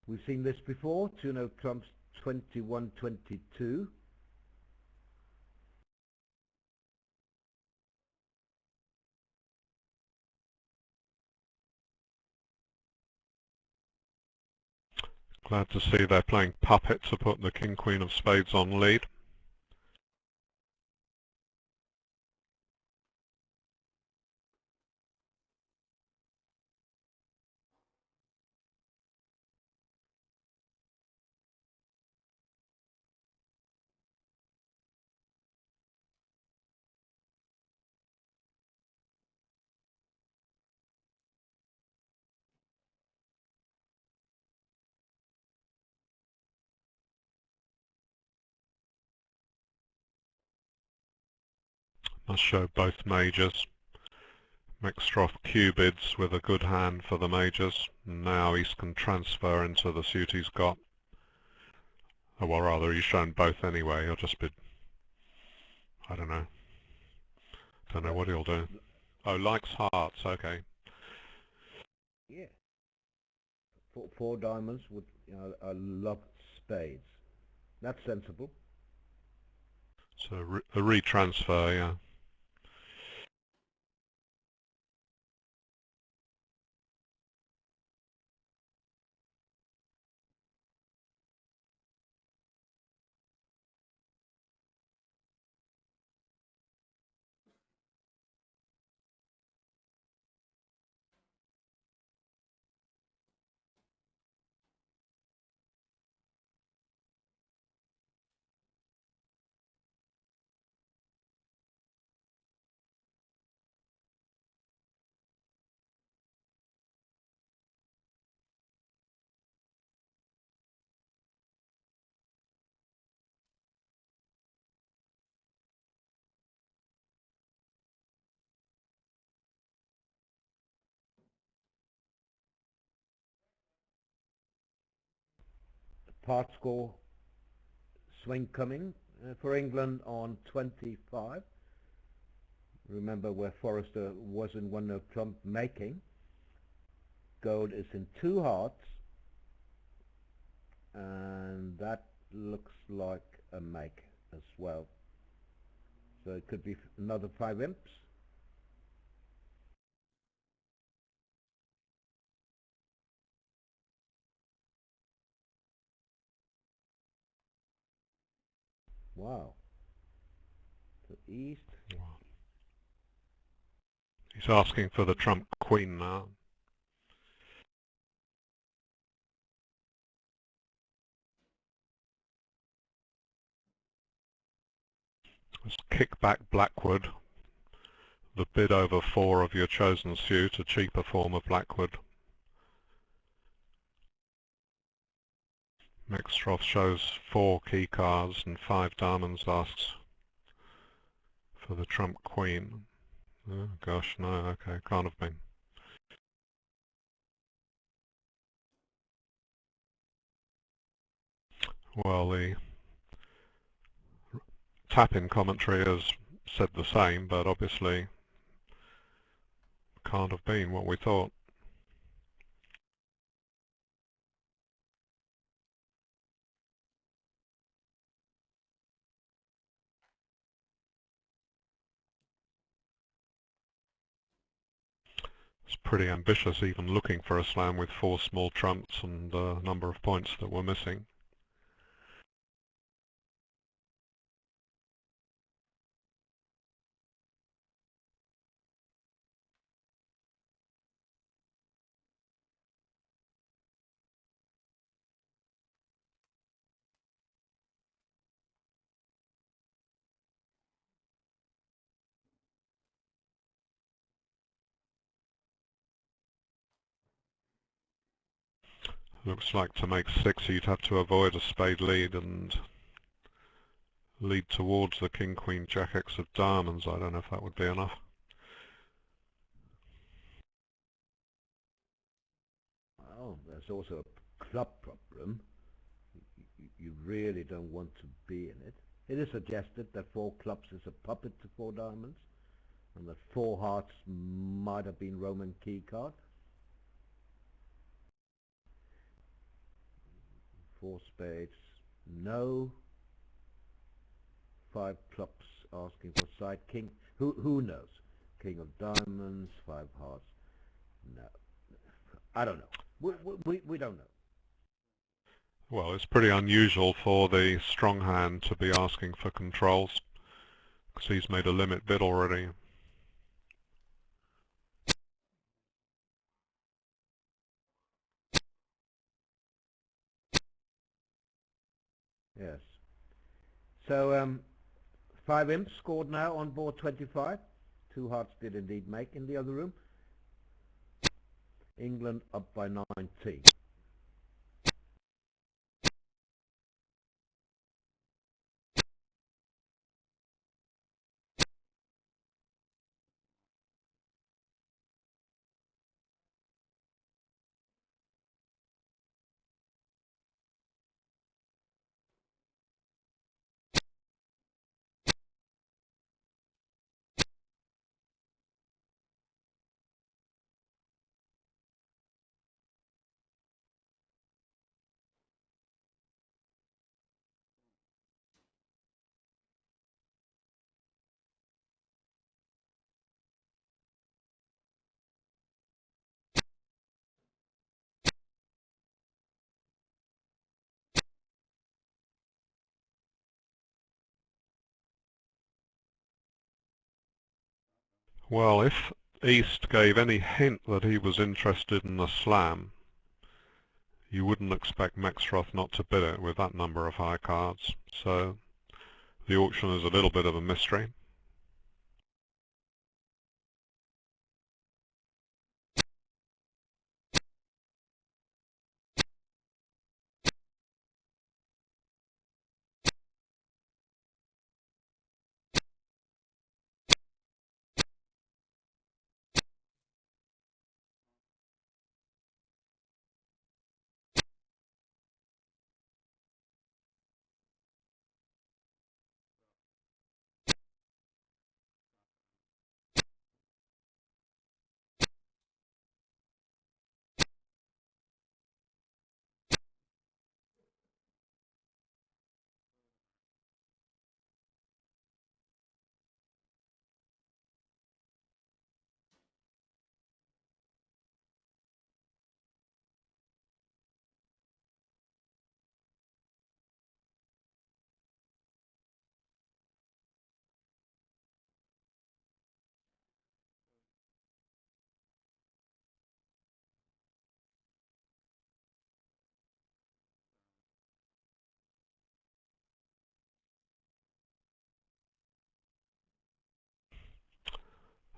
We've seen this before. 2-0 trumps 21-22. Glad to see they're playing puppet to put the King Queen of Spades on lead. Must show both majors. Mixture of Cubids with a good hand for the majors. Now he can transfer into the suit he's got. Oh, well, rather, he's shown both anyway. He'll just be... I don't know. Don't know what he'll do. Oh, likes hearts, okay. Yeah. 4 diamonds with, I love spades. That's sensible. So a retransfer, yeah. part score swing coming for England on 25. Remember where Forrester was in one of Trump making. Gold is in 2 hearts, and that looks like a make as well. So it could be another 5 imps. Wow. So East. Wow. He's asking for the trump queen now. Let's kick back Blackwood. The bid over 4 of your chosen suit, a cheaper form of Blackwood. Mextroth shows 4 key cards and 5 diamonds, asks for the trump queen. Oh gosh, no, okay, can't have been. Well, the tap-in commentary has said the same, but obviously can't have been what we thought. It's pretty ambitious even looking for a slam with 4 small trumps and a number of points that were missing. Looks like to make 6 you'd have to avoid a spade lead and lead towards the king, queen, jack, x of diamonds. I don't know if that would be enough. Well, there's also a club problem. You really don't want to be in it. It is suggested that 4 clubs is a puppet to 4 diamonds, and that 4 hearts might have been Roman key card. 4 spades, no. 5 clubs asking for side king. Who knows? King of diamonds, 5 hearts. No, I don't know. We don't know. Well, it's pretty unusual for the strong hand to be asking for controls, because he's made a limit bid already. Yes. So 5 imps scored now on board 25. 2 hearts did indeed make in the other room. England up by 19. Well, if East gave any hint that he was interested in a slam, you wouldn't expect Mextroth not to bid it with that number of high cards. So the auction is a little bit of a mystery.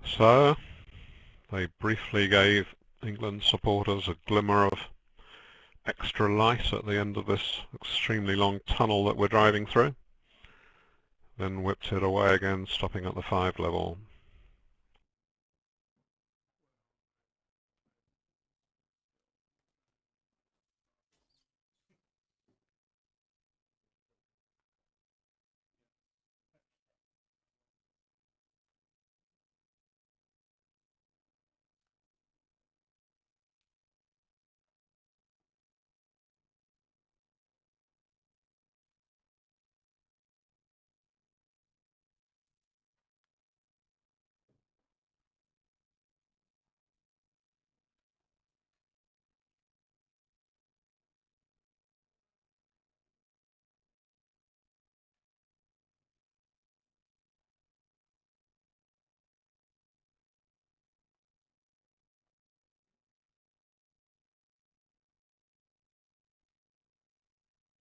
So they briefly gave England supporters a glimmer of extra light at the end of this extremely long tunnel that we're driving through, then whipped it away again, stopping at the 5 level.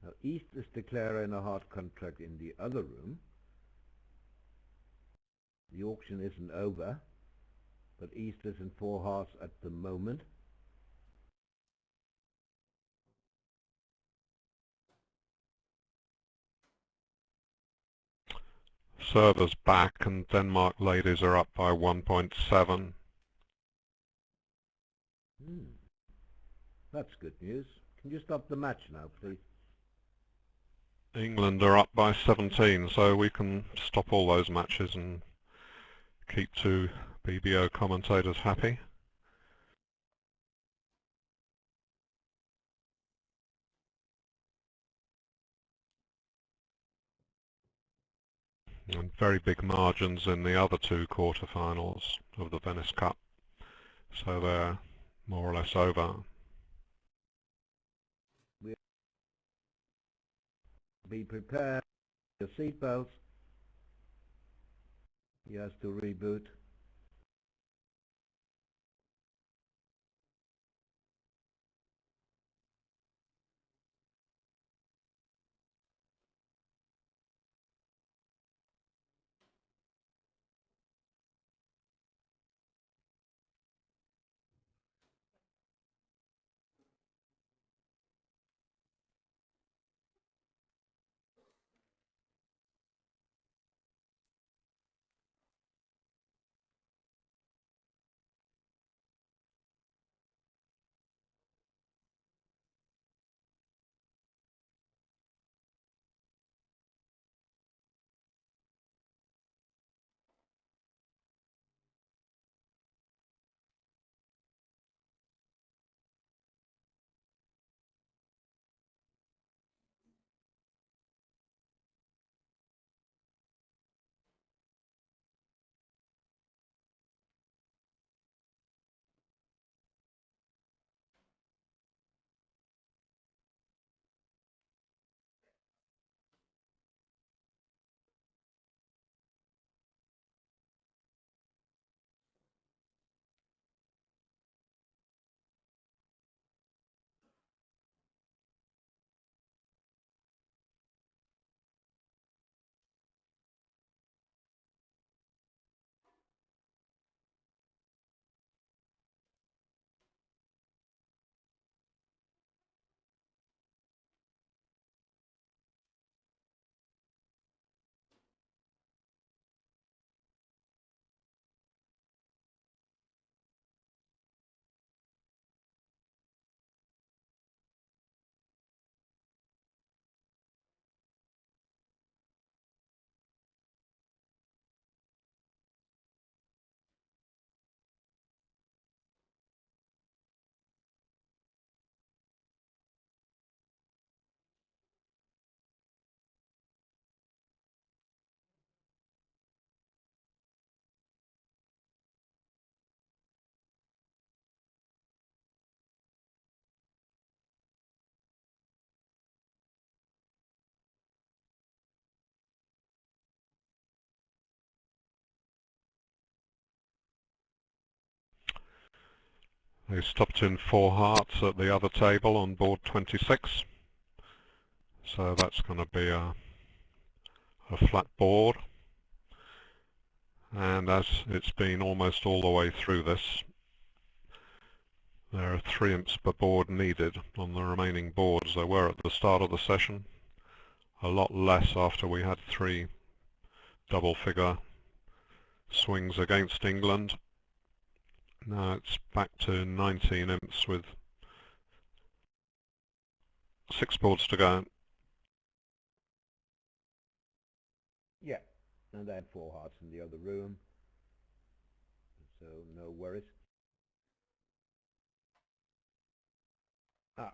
Now East is declaring a hard contract in the other room. The auction isn't over, but East is in 4 hearts at the moment. Server's back and Denmark ladies are up by 1.7. That's good news. Can you stop the match now, please? England are up by 17, so we can stop all those matches and keep 2 BBO commentators happy. And very big margins in the other 2 quarterfinals of the Venice Cup, so they're more or less over. Be prepared. Your seatbelts. He has to reboot. They stopped in 4 hearts at the other table on board 26, so that's going to be a flat board, and as it's been almost all the way through this, there are 3 imps per board needed on the remaining boards. There were at the start of the session, a lot less after we had 3 double figure swings against England. Now it's back to 19 imps with 6 boards to go. Yeah, and then 4 hearts in the other room, so no worries.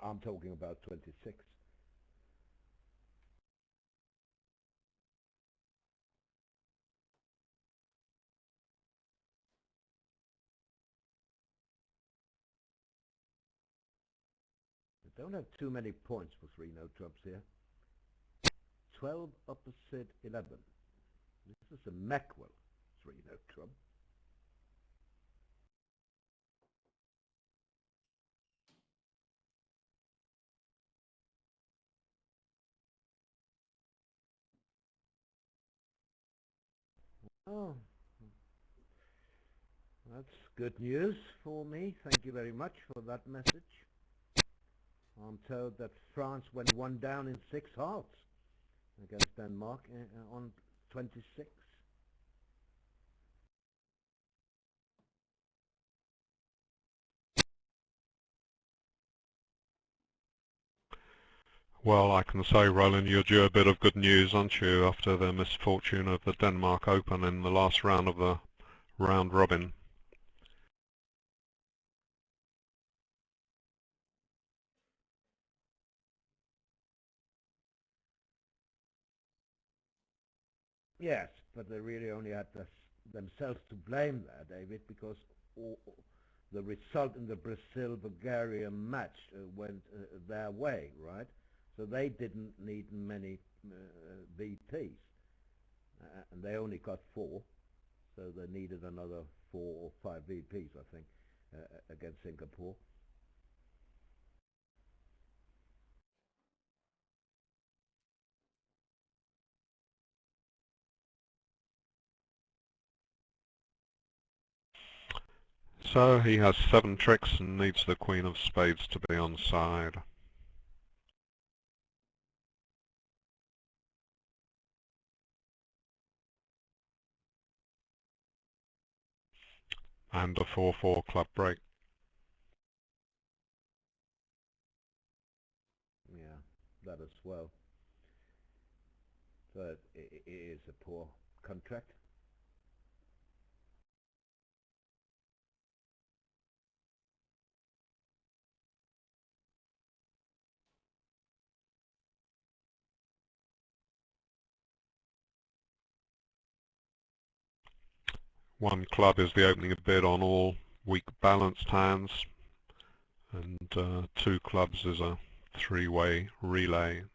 I'm talking about 26. I don't have too many points for 3-note trumps here. 12 opposite 11. This is a Macwell 3-note trump. Oh, that's good news for me. Thank you very much for that message. I'm told that France went 1 down in 6 hearts against Denmark on 26. Well, I can say, Roland, you're due a bit of good news, aren't you, after the misfortune of the Denmark Open in the last round of the round robin? Yes, but they really only had themselves to blame there, David, because the result in the Brazil-Bulgaria match went their way, right? So they didn't need many VPs, and they only got 4, so they needed another 4 or 5 VPs, I think, against Singapore. So he has 7 tricks and needs the Queen of Spades to be on side. And a 4-4 club break. Yeah, that as well. So it is a poor contract. One club is the opening bid on all weak balanced hands, and 2 clubs is a 3-way relay.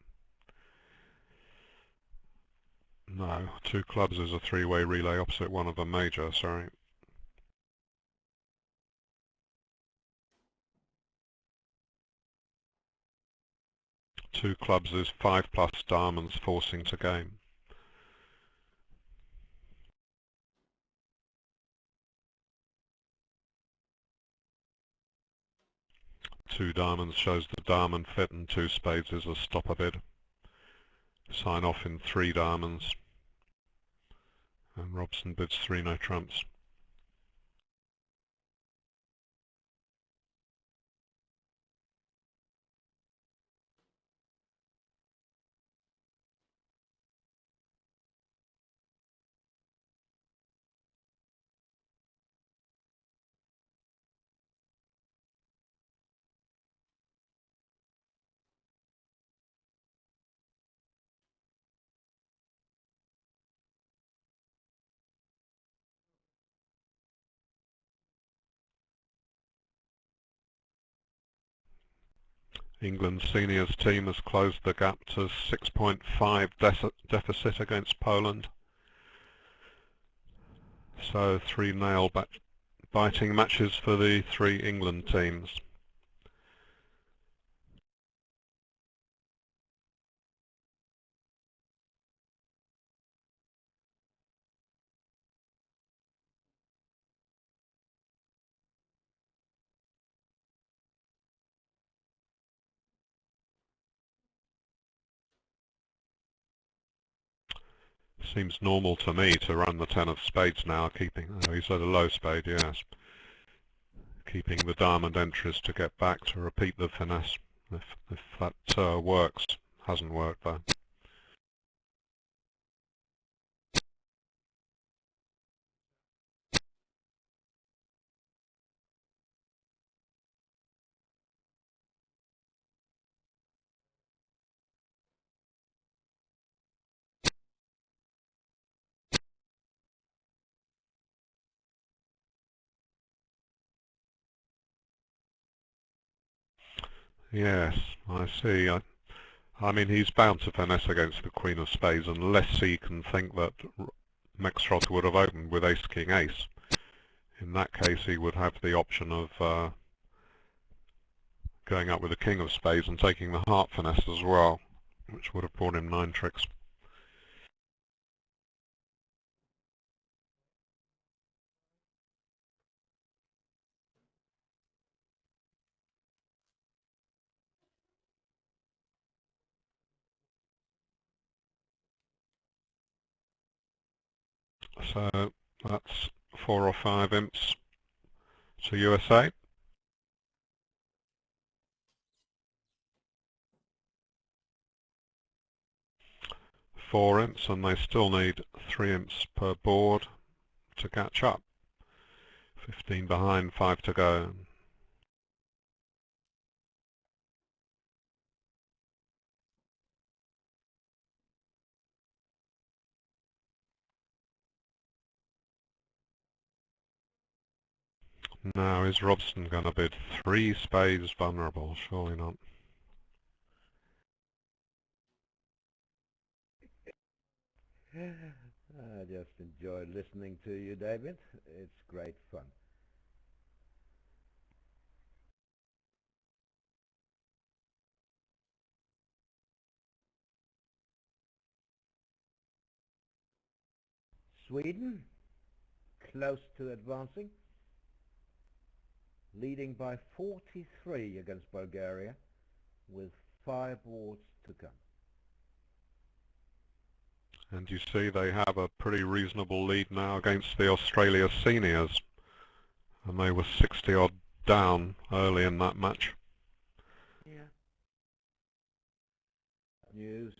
No, 2 clubs is a 3-way relay opposite one of a major, sorry. Two clubs is 5 plus diamonds forcing to game. Two diamonds shows the diamond fit, and 2 spades is a stopper bid. Sign off in 3 diamonds, and Robson bids 3 no trumps. England's seniors team has closed the gap to 6.5 deficit against Poland. So 3 nail-biting matches for the 3 England teams. Seems normal to me to run the 10 of spades now, keeping, oh, he's at a low spade, yes. Keeping the diamond entries to get back to repeat the finesse, if that works. Hasn't worked though. Yes, I see. I mean, he's bound to finesse against the Queen of Spades unless he can think that Mextrot would have opened with Ace King Ace. In that case, he would have the option of going up with the King of Spades and taking the heart finesse as well, which would have brought him 9 tricks. So that's 4 or 5 imps to USA. 4 imps, and they still need 3 imps per board to catch up. 15 behind, 5 to go. Now, is Robson going to bid 3 spades vulnerable? Surely not. I just enjoy listening to you, David. It's great fun. Sweden, close to advancing, leading by 43 against Bulgaria, with 5 boards to come. And you see they have a pretty reasonable lead now against the Australia seniors, and they were 60 odd down early in that match. Yeah. News.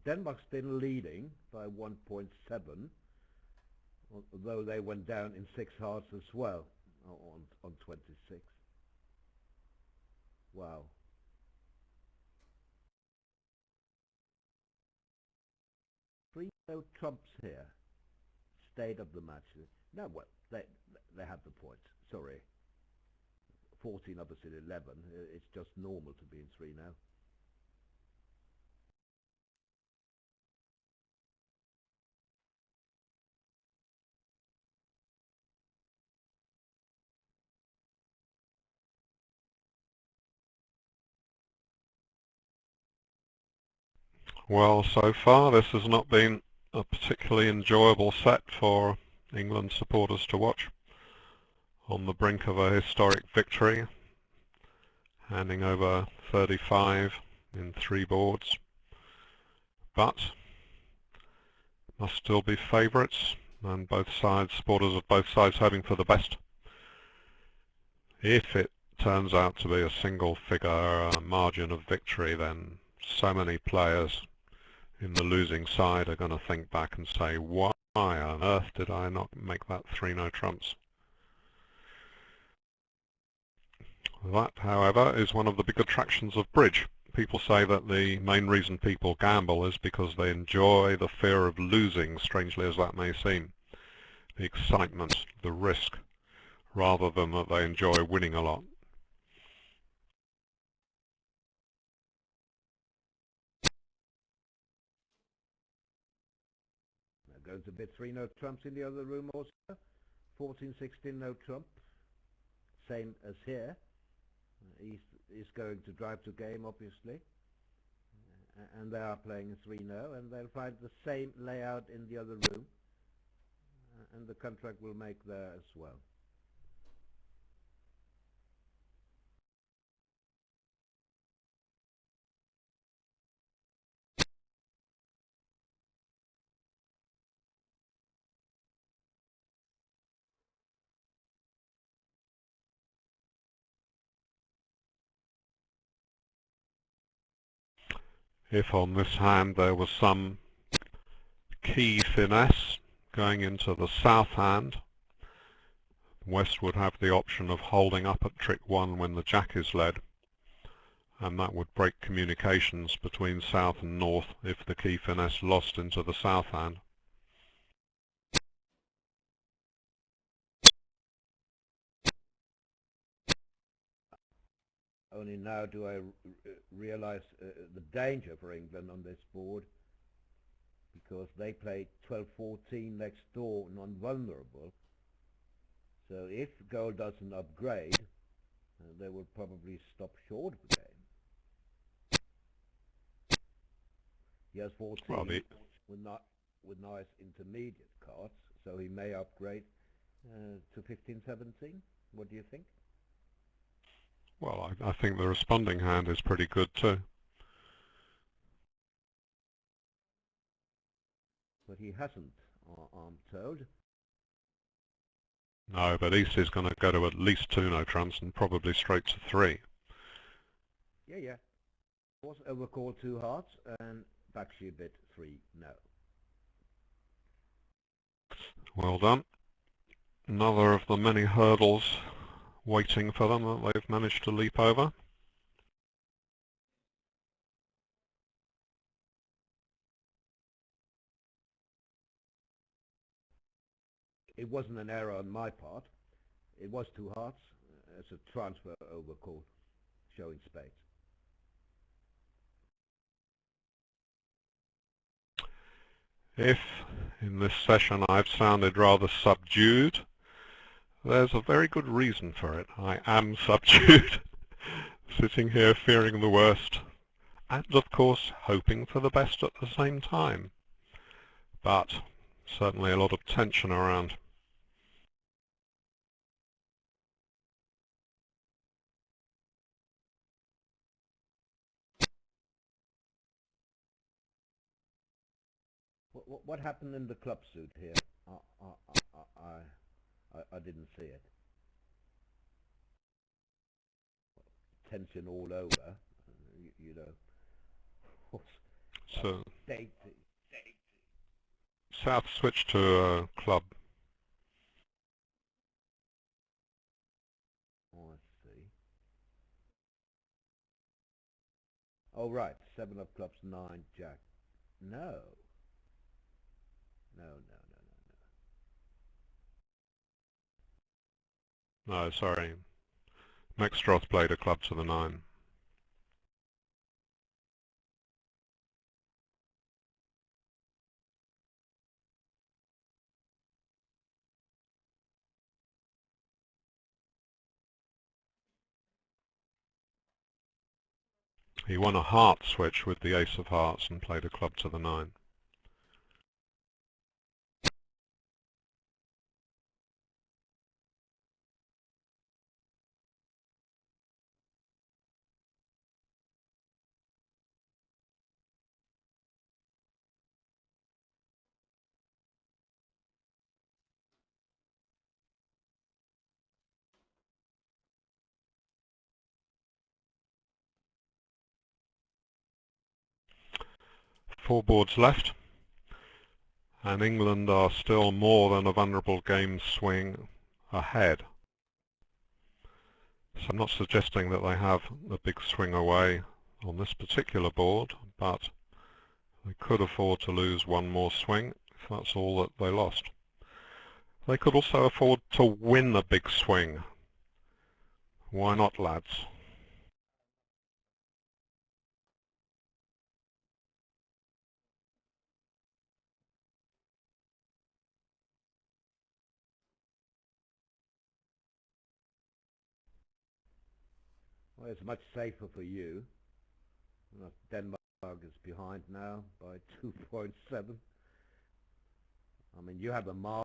Denmark's still leading by 1.7, although they went down in 6 hearts as well on 26. Wow. 3 no trumps here. State of the match. No, well, they have the points. Sorry. 14 opposite 11. It's just normal to be in 3 now. Well, so far this has not been a particularly enjoyable set for England supporters to watch. On the brink of a historic victory, handing over 35 in 3 boards, but must still be favourites, and both sides, supporters of both sides, hoping for the best. If it turns out to be a single figure margin of victory, then so many players in the losing side are going to think back and say, why on earth did I not make that 3 no trumps? That, however, is one of the big attractions of bridge. People say that the main reason people gamble is because they enjoy the fear of losing, strangely as that may seem. The excitement, the risk, rather than that they enjoy winning a lot. There goes a bit 3 no trumps in the other room also. 14, 16 no trump. Same as here. He's going to drive to game, obviously. And they are playing 3 no, and they'll find the same layout in the other room. And the contract will make there as well. If on this hand there was some key finesse going into the south hand, West would have the option of holding up at trick 1 when the jack is led, and that would break communications between south and north if the key finesse lost into the south hand. Only now do I realize the danger for England on this board, because they played 12-14 next door, non-vulnerable. So if gold doesn't upgrade, they will probably stop short of the game. He has 14 Well, with nice intermediate cards, so he may upgrade to 15-17. What do you think? well, I think the responding hand is pretty good too. But he hasn't, I'm told. No, but East is going to go to at least 2 no-trumps and probably straight to 3. Yeah. Was overcalled 2 hearts and backship bit 3 no. Well done. Another of the many hurdles waiting for them that they've managed to leap over. It wasn't an error on my part. It was 2 hearts as a transfer overcall, showing spades. If in this session I've sounded rather subdued, there's a very good reason for it. I am subdued, sitting here fearing the worst, and of course hoping for the best at the same time. But certainly a lot of tension around. What happened in the club suit here? I didn't see it. Tension all over, you know. So Dating. South switched to a club. Oh, I see. Oh, right. 7 of clubs, 9, jack. No. No. No, sorry. Mexstroth played a club to the 9. He won a heart switch with the ace of hearts and played a club to the 9. Four boards left, and England are still more than a vulnerable game swing ahead. So I'm not suggesting that they have a big swing away on this particular board, but they could afford to lose one more swing if that's all that they lost. They could also afford to win a big swing. Why not, lads? Well, it's much safer for you. Denmark is behind now by 2.7. I mean, you have a mark.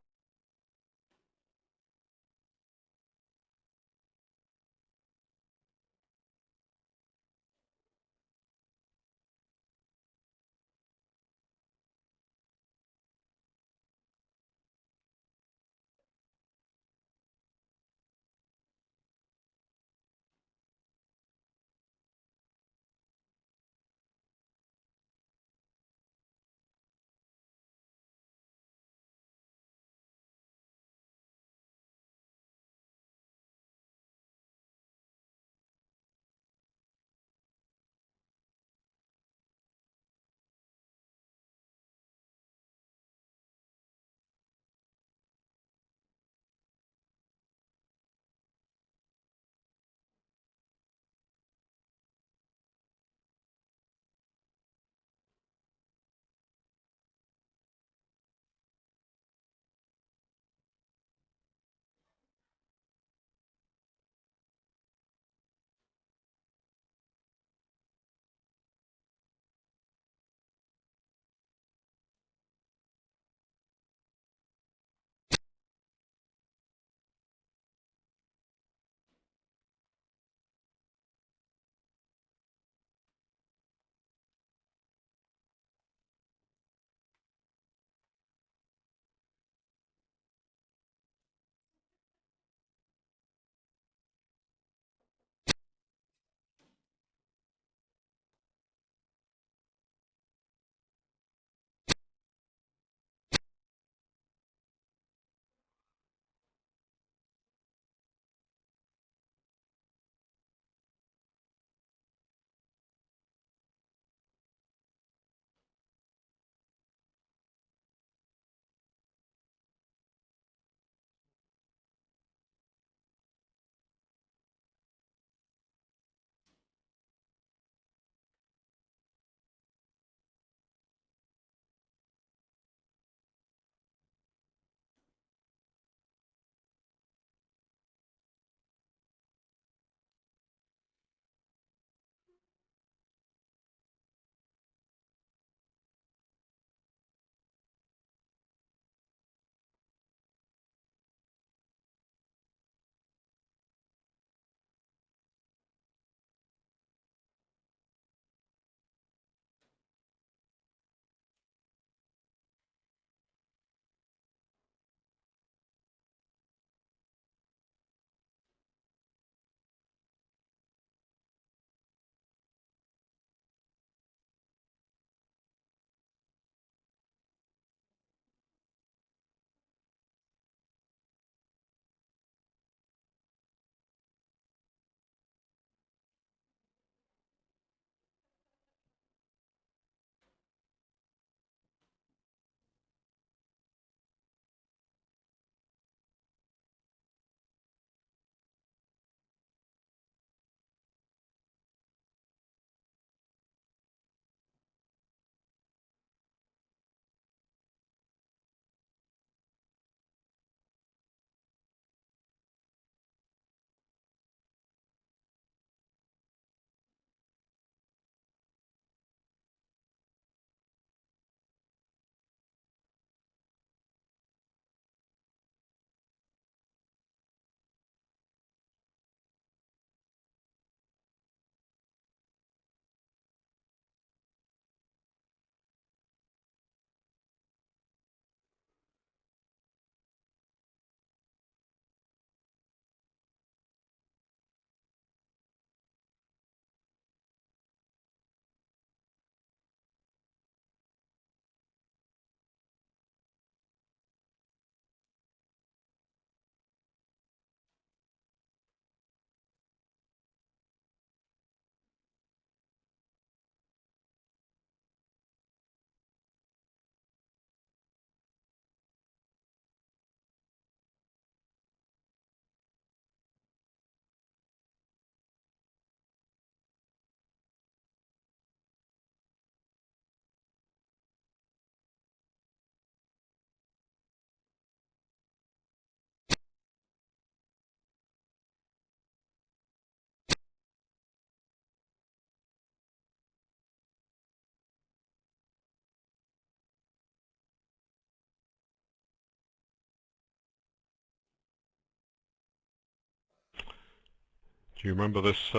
Do you remember this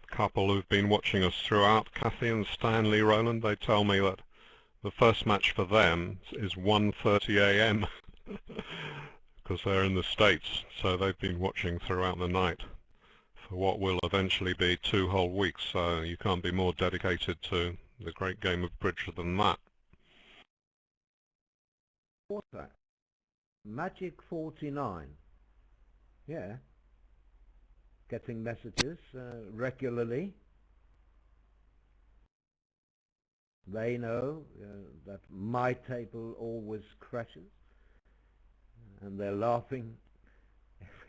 couple who've been watching us throughout, Kathy and Stanley Rowland? They tell me that the first match for them is 1:30 a.m. because they're in the States, so they've been watching throughout the night for what will eventually be 2 whole weeks, so you can't be more dedicated to the great game of bridge than that. What's that? Magic 49. Yeah. Getting messages regularly. They know that my table always crashes, and they're laughing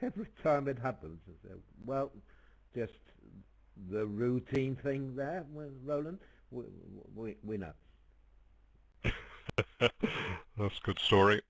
every time it happens. Well, just the routine thing there, Roland. We know. That's a good story.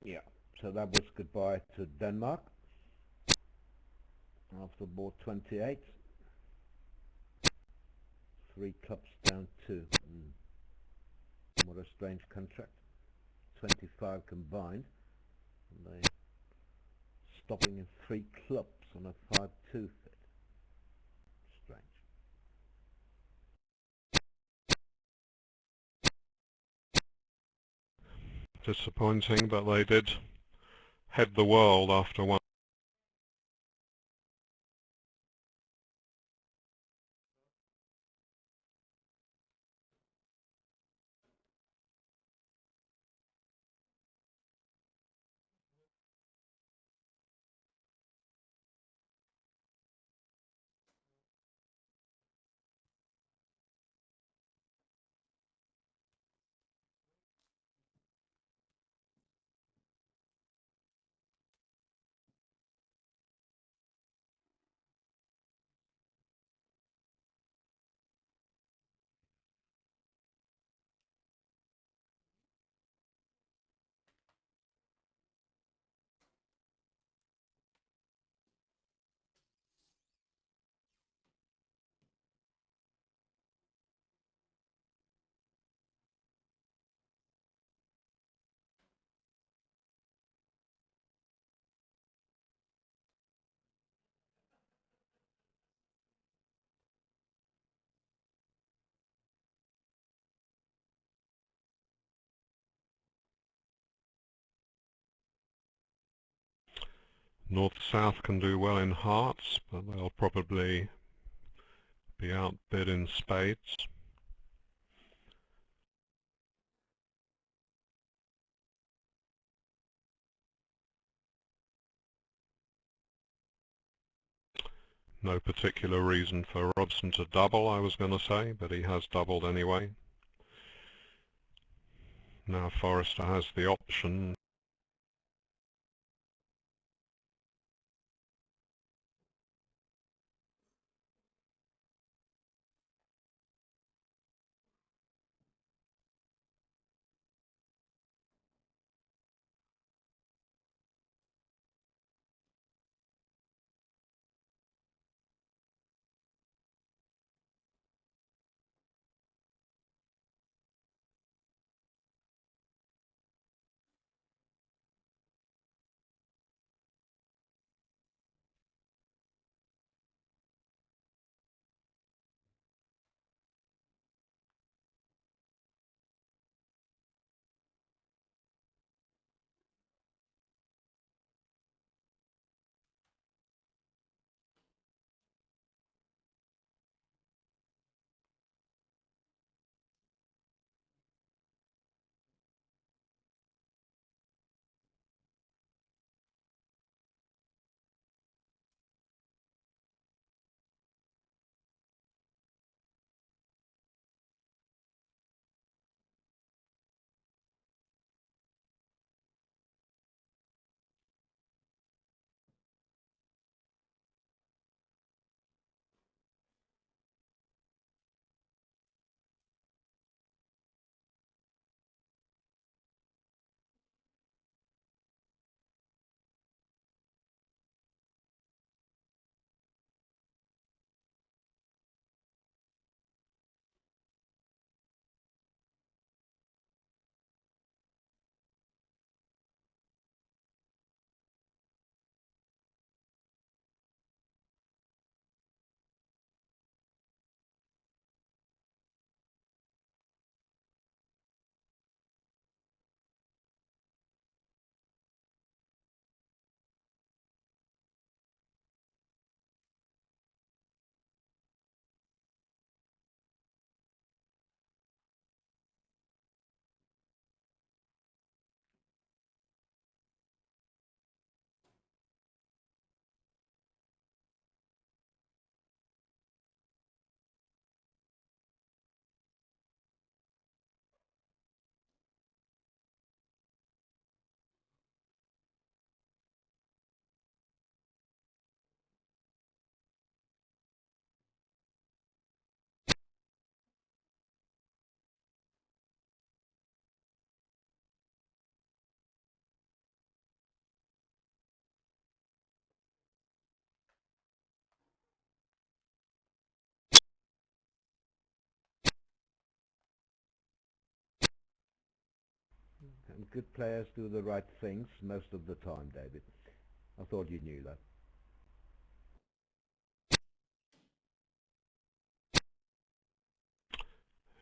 Yeah. So that was goodbye to Denmark after board 28. 3 clubs down 2. What a strange contract. 25 combined. And they stopping in 3 clubs on a 5-2 fit. Strange. Disappointing, but they did head the world after one. North-South can do well in hearts, but they'll probably be outbid in spades. No particular reason for Robson to double, I was going to say, but he has doubled anyway. Now Forrester has the option. And good players do the right things most of the time, David. I thought you knew that.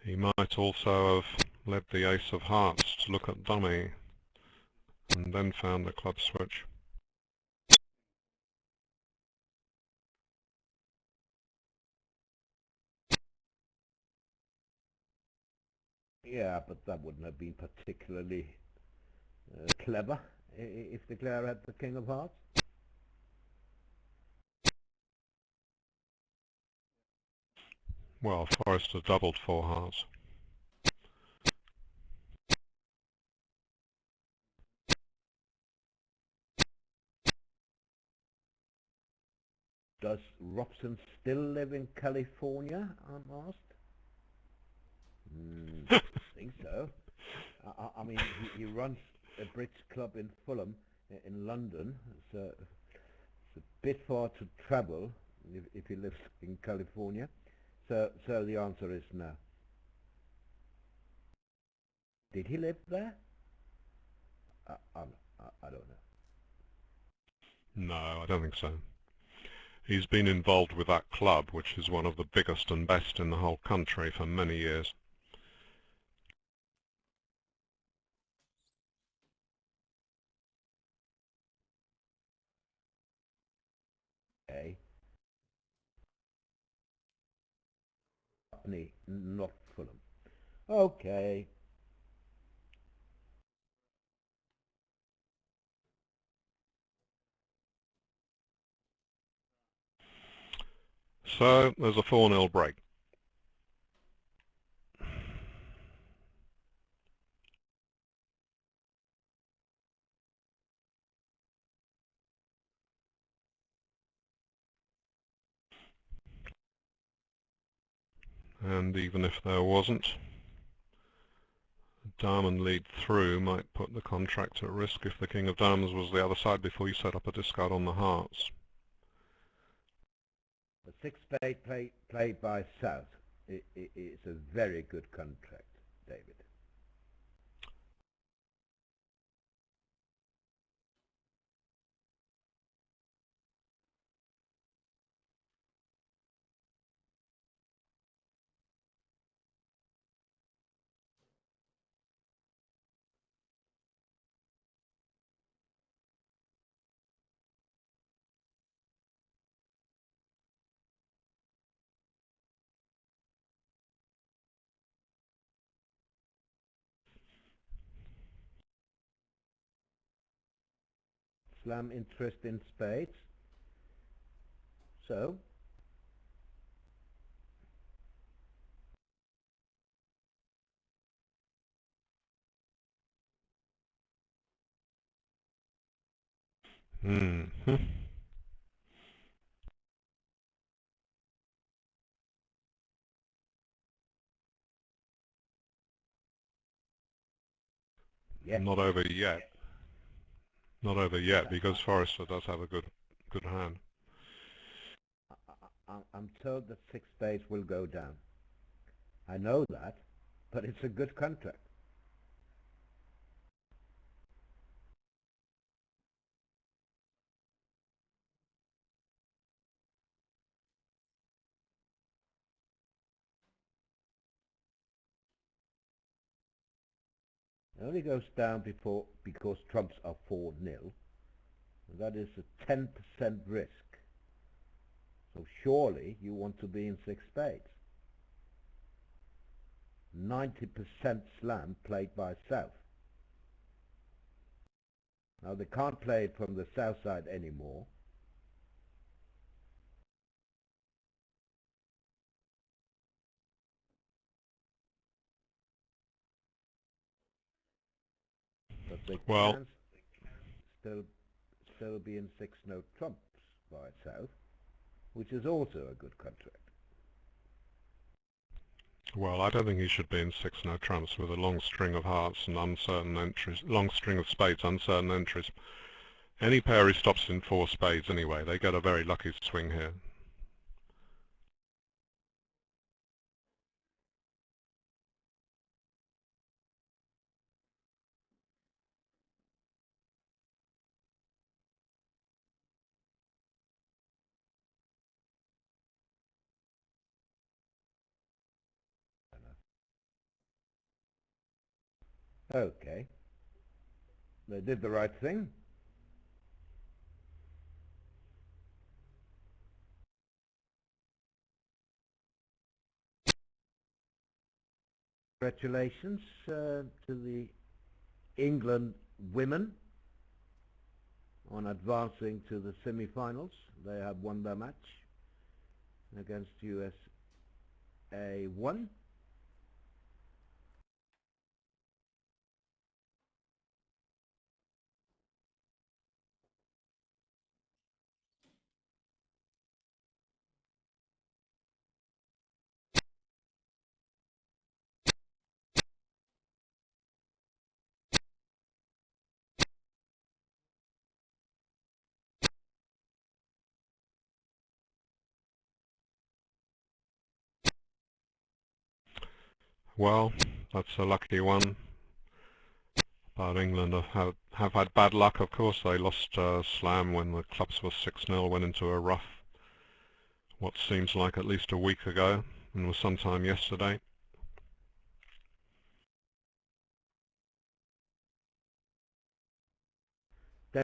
He might also have led the ace of hearts to look at dummy and then found the club switch. Yeah, but that wouldn't have been particularly clever if the player had the king of hearts. Well, Forrester doubled 4 hearts. Does Robson still live in California, I'm asked? I think so. I mean, he runs a bridge club in Fulham, in London, so it's a bit far to travel if he lives in California. So the answer is no. Did he live there? I don't know. No, I don't think so. He's been involved with that club, which is one of the biggest and best in the whole country, for many years. Okay. Putney, not Fulham. Okay. So there's a 4-0 break. And even if there wasn't, diamond lead through might put the contract at risk if the king of diamonds was the other side before you set up a discard on the hearts. The six spade played by South is a very good contract, David. Slam interest in spades. So, yes. Not over yet. Not over yet, because Forrester does have a good hand. I'm told that six spades will go down. I know that, but it's a good contract. It only goes down because trumps are 4-0. That is a 10% risk. So surely you want to be in six spades. 90% slam played by South. Now they can't play it from the South side anymore. But they can still be in 6-note trumps by South, which is also a good contract. Well, I don't think he should be in 6-no trumps with a long string of hearts and uncertain entries, long string of spades, uncertain entries. Any pair he stops in 4 spades anyway, they get a very lucky swing here. Okay, they did the right thing. Congratulations to the England women on advancing to the semi-finals. They have won their match against USA1. Well, that's a lucky one. But England have had bad luck, of course. They lost Slam when the clubs were 6-0, went into a rough, what seems like at least a week ago, and was sometime yesterday.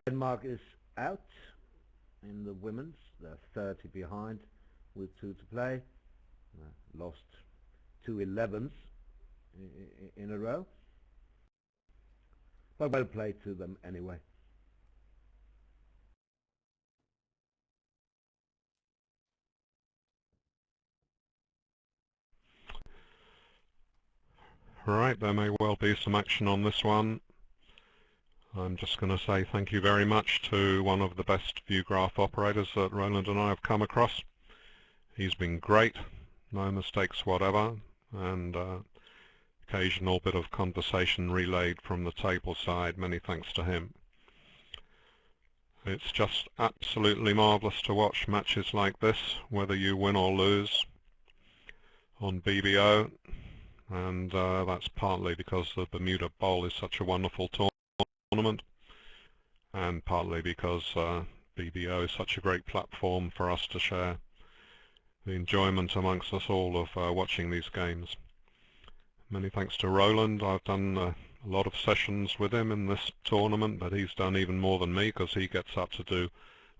Denmark is out in the women's. They're 30 behind with 2 to play. Lost 2 11s in a row. But well played to them anyway. Right, there may well be some action on this one. I'm just going to say thank you very much to one of the best view graph operators that Roland and I have come across. He's been great, no mistakes whatever, and occasional bit of conversation relayed from the table side. Many thanks to him. It's just absolutely marvellous to watch matches like this, whether you win or lose on BBO, and that's partly because the Bermuda Bowl is such a wonderful tournament, and partly because BBO is such a great platform for us to share the enjoyment amongst us all of watching these games. Many thanks to Roland. I've done a lot of sessions with him in this tournament, but he's done even more than me because he gets up to do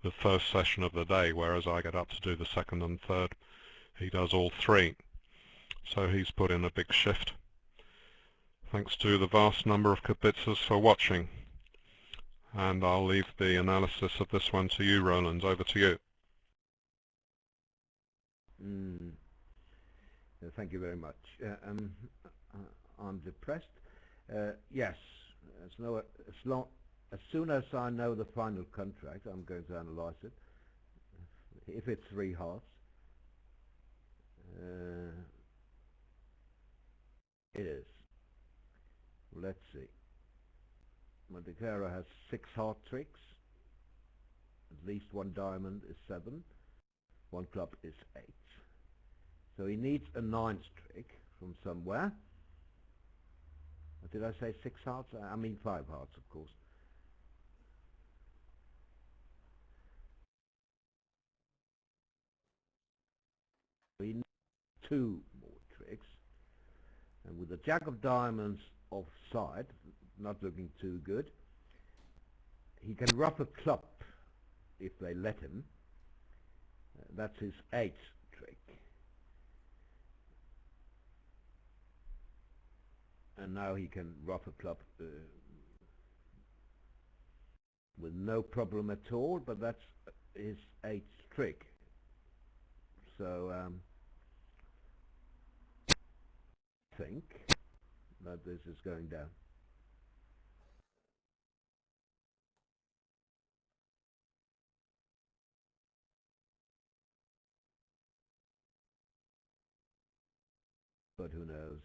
the first session of the day, whereas I get up to do the second and third. He does all 3. So he's put in a big shift. Thanks to the vast number of kibitzers for watching. And I'll leave the analysis of this one to you, Roland. Over to you. Thank you very much. I'm depressed. Yes, as soon as I know the final contract, I'm going to analyze it. If it's 3 hearts, it is. Let's see. Monte Carlo has 6 heart tricks. At least 1 diamond is 7. 1 club is 8. So he needs a 9th trick from somewhere. Did I say 6 hearts? I mean 5 hearts, of course. We need 2 more tricks. And with the Jack of Diamonds offside, not looking too good, he can ruff a club if they let him. That's his 8th trick. And now he can ruff a club with no problem at all, but that's his 8th trick. So I think that this is going down. But who knows?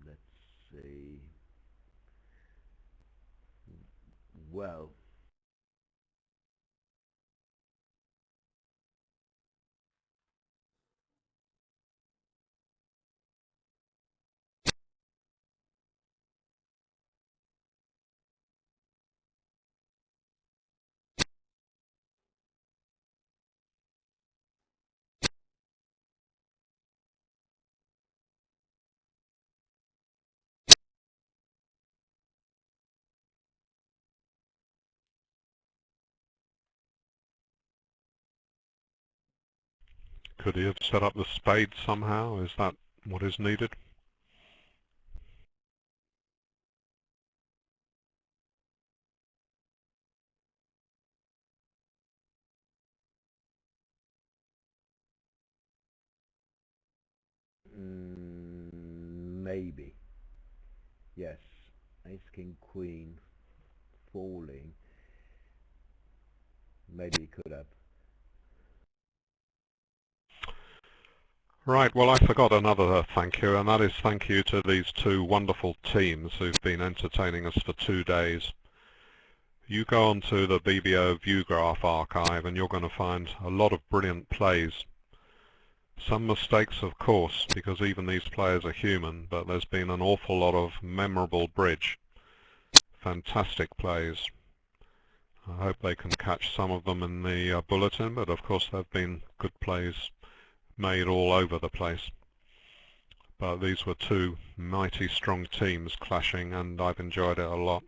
Let's see. Well, Could he have set up the spade somehow? Is that what is needed? Maybe. Yes. Ace, king, queen, falling. Maybe he could have. Right, well, I forgot another thank you, and that is thank you to these two wonderful teams who've been entertaining us for 2 days. You go onto the BBO ViewGraph archive and you're going to find a lot of brilliant plays. Some mistakes, of course, because even these players are human, but there's been an awful lot of memorable bridge. Fantastic plays. I hope they can catch some of them in the bulletin, but of course there have been good plays made all over the place. But these were two mighty strong teams clashing, and I've enjoyed it a lot.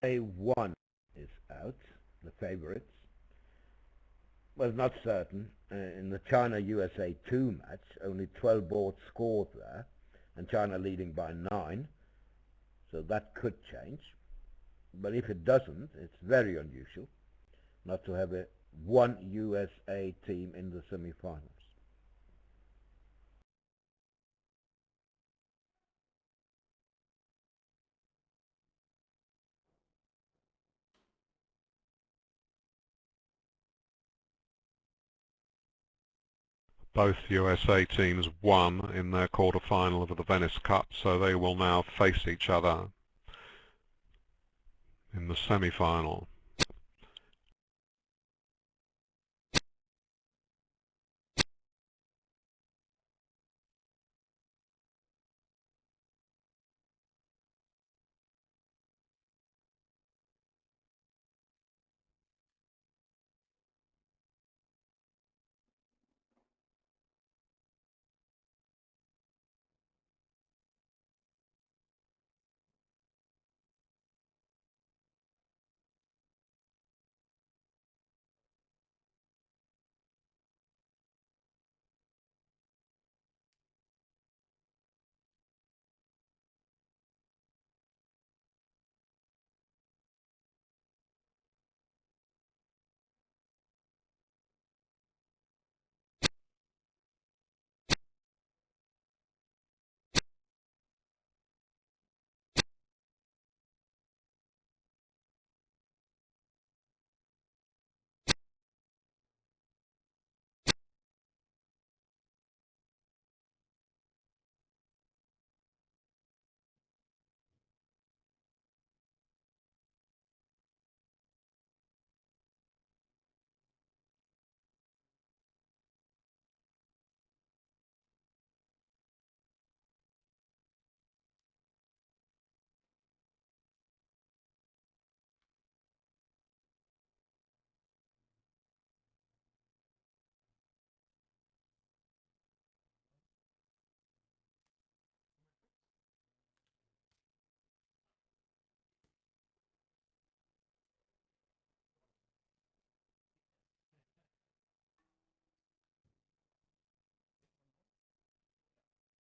USA1 is out, the favorites. Well, not certain. In the China-USA2 match, only 12 boards scored there, and China leading by 9. So that could change. But if it doesn't, it's very unusual not to have one USA team in the semi-finals. Both USA teams won in their quarter-final of the Venice Cup, so they will now face each other in the semi-final.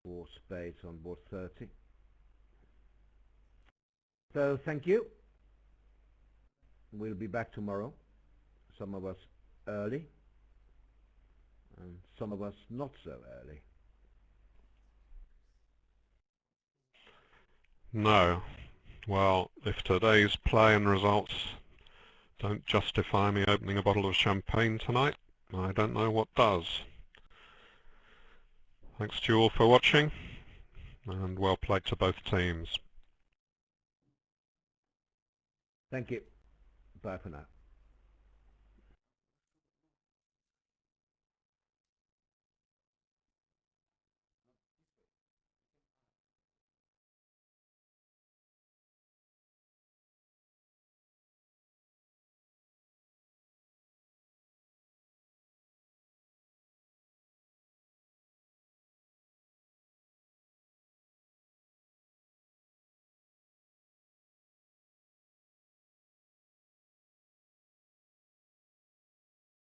Four spades on board 30. So thank you. We'll be back tomorrow. Some of us early, and some of us not so early. No. Well, if today's play and results don't justify me opening a bottle of champagne tonight, I don't know what does. Thanks to you all for watching, and well played to both teams. Thank you. Bye for now.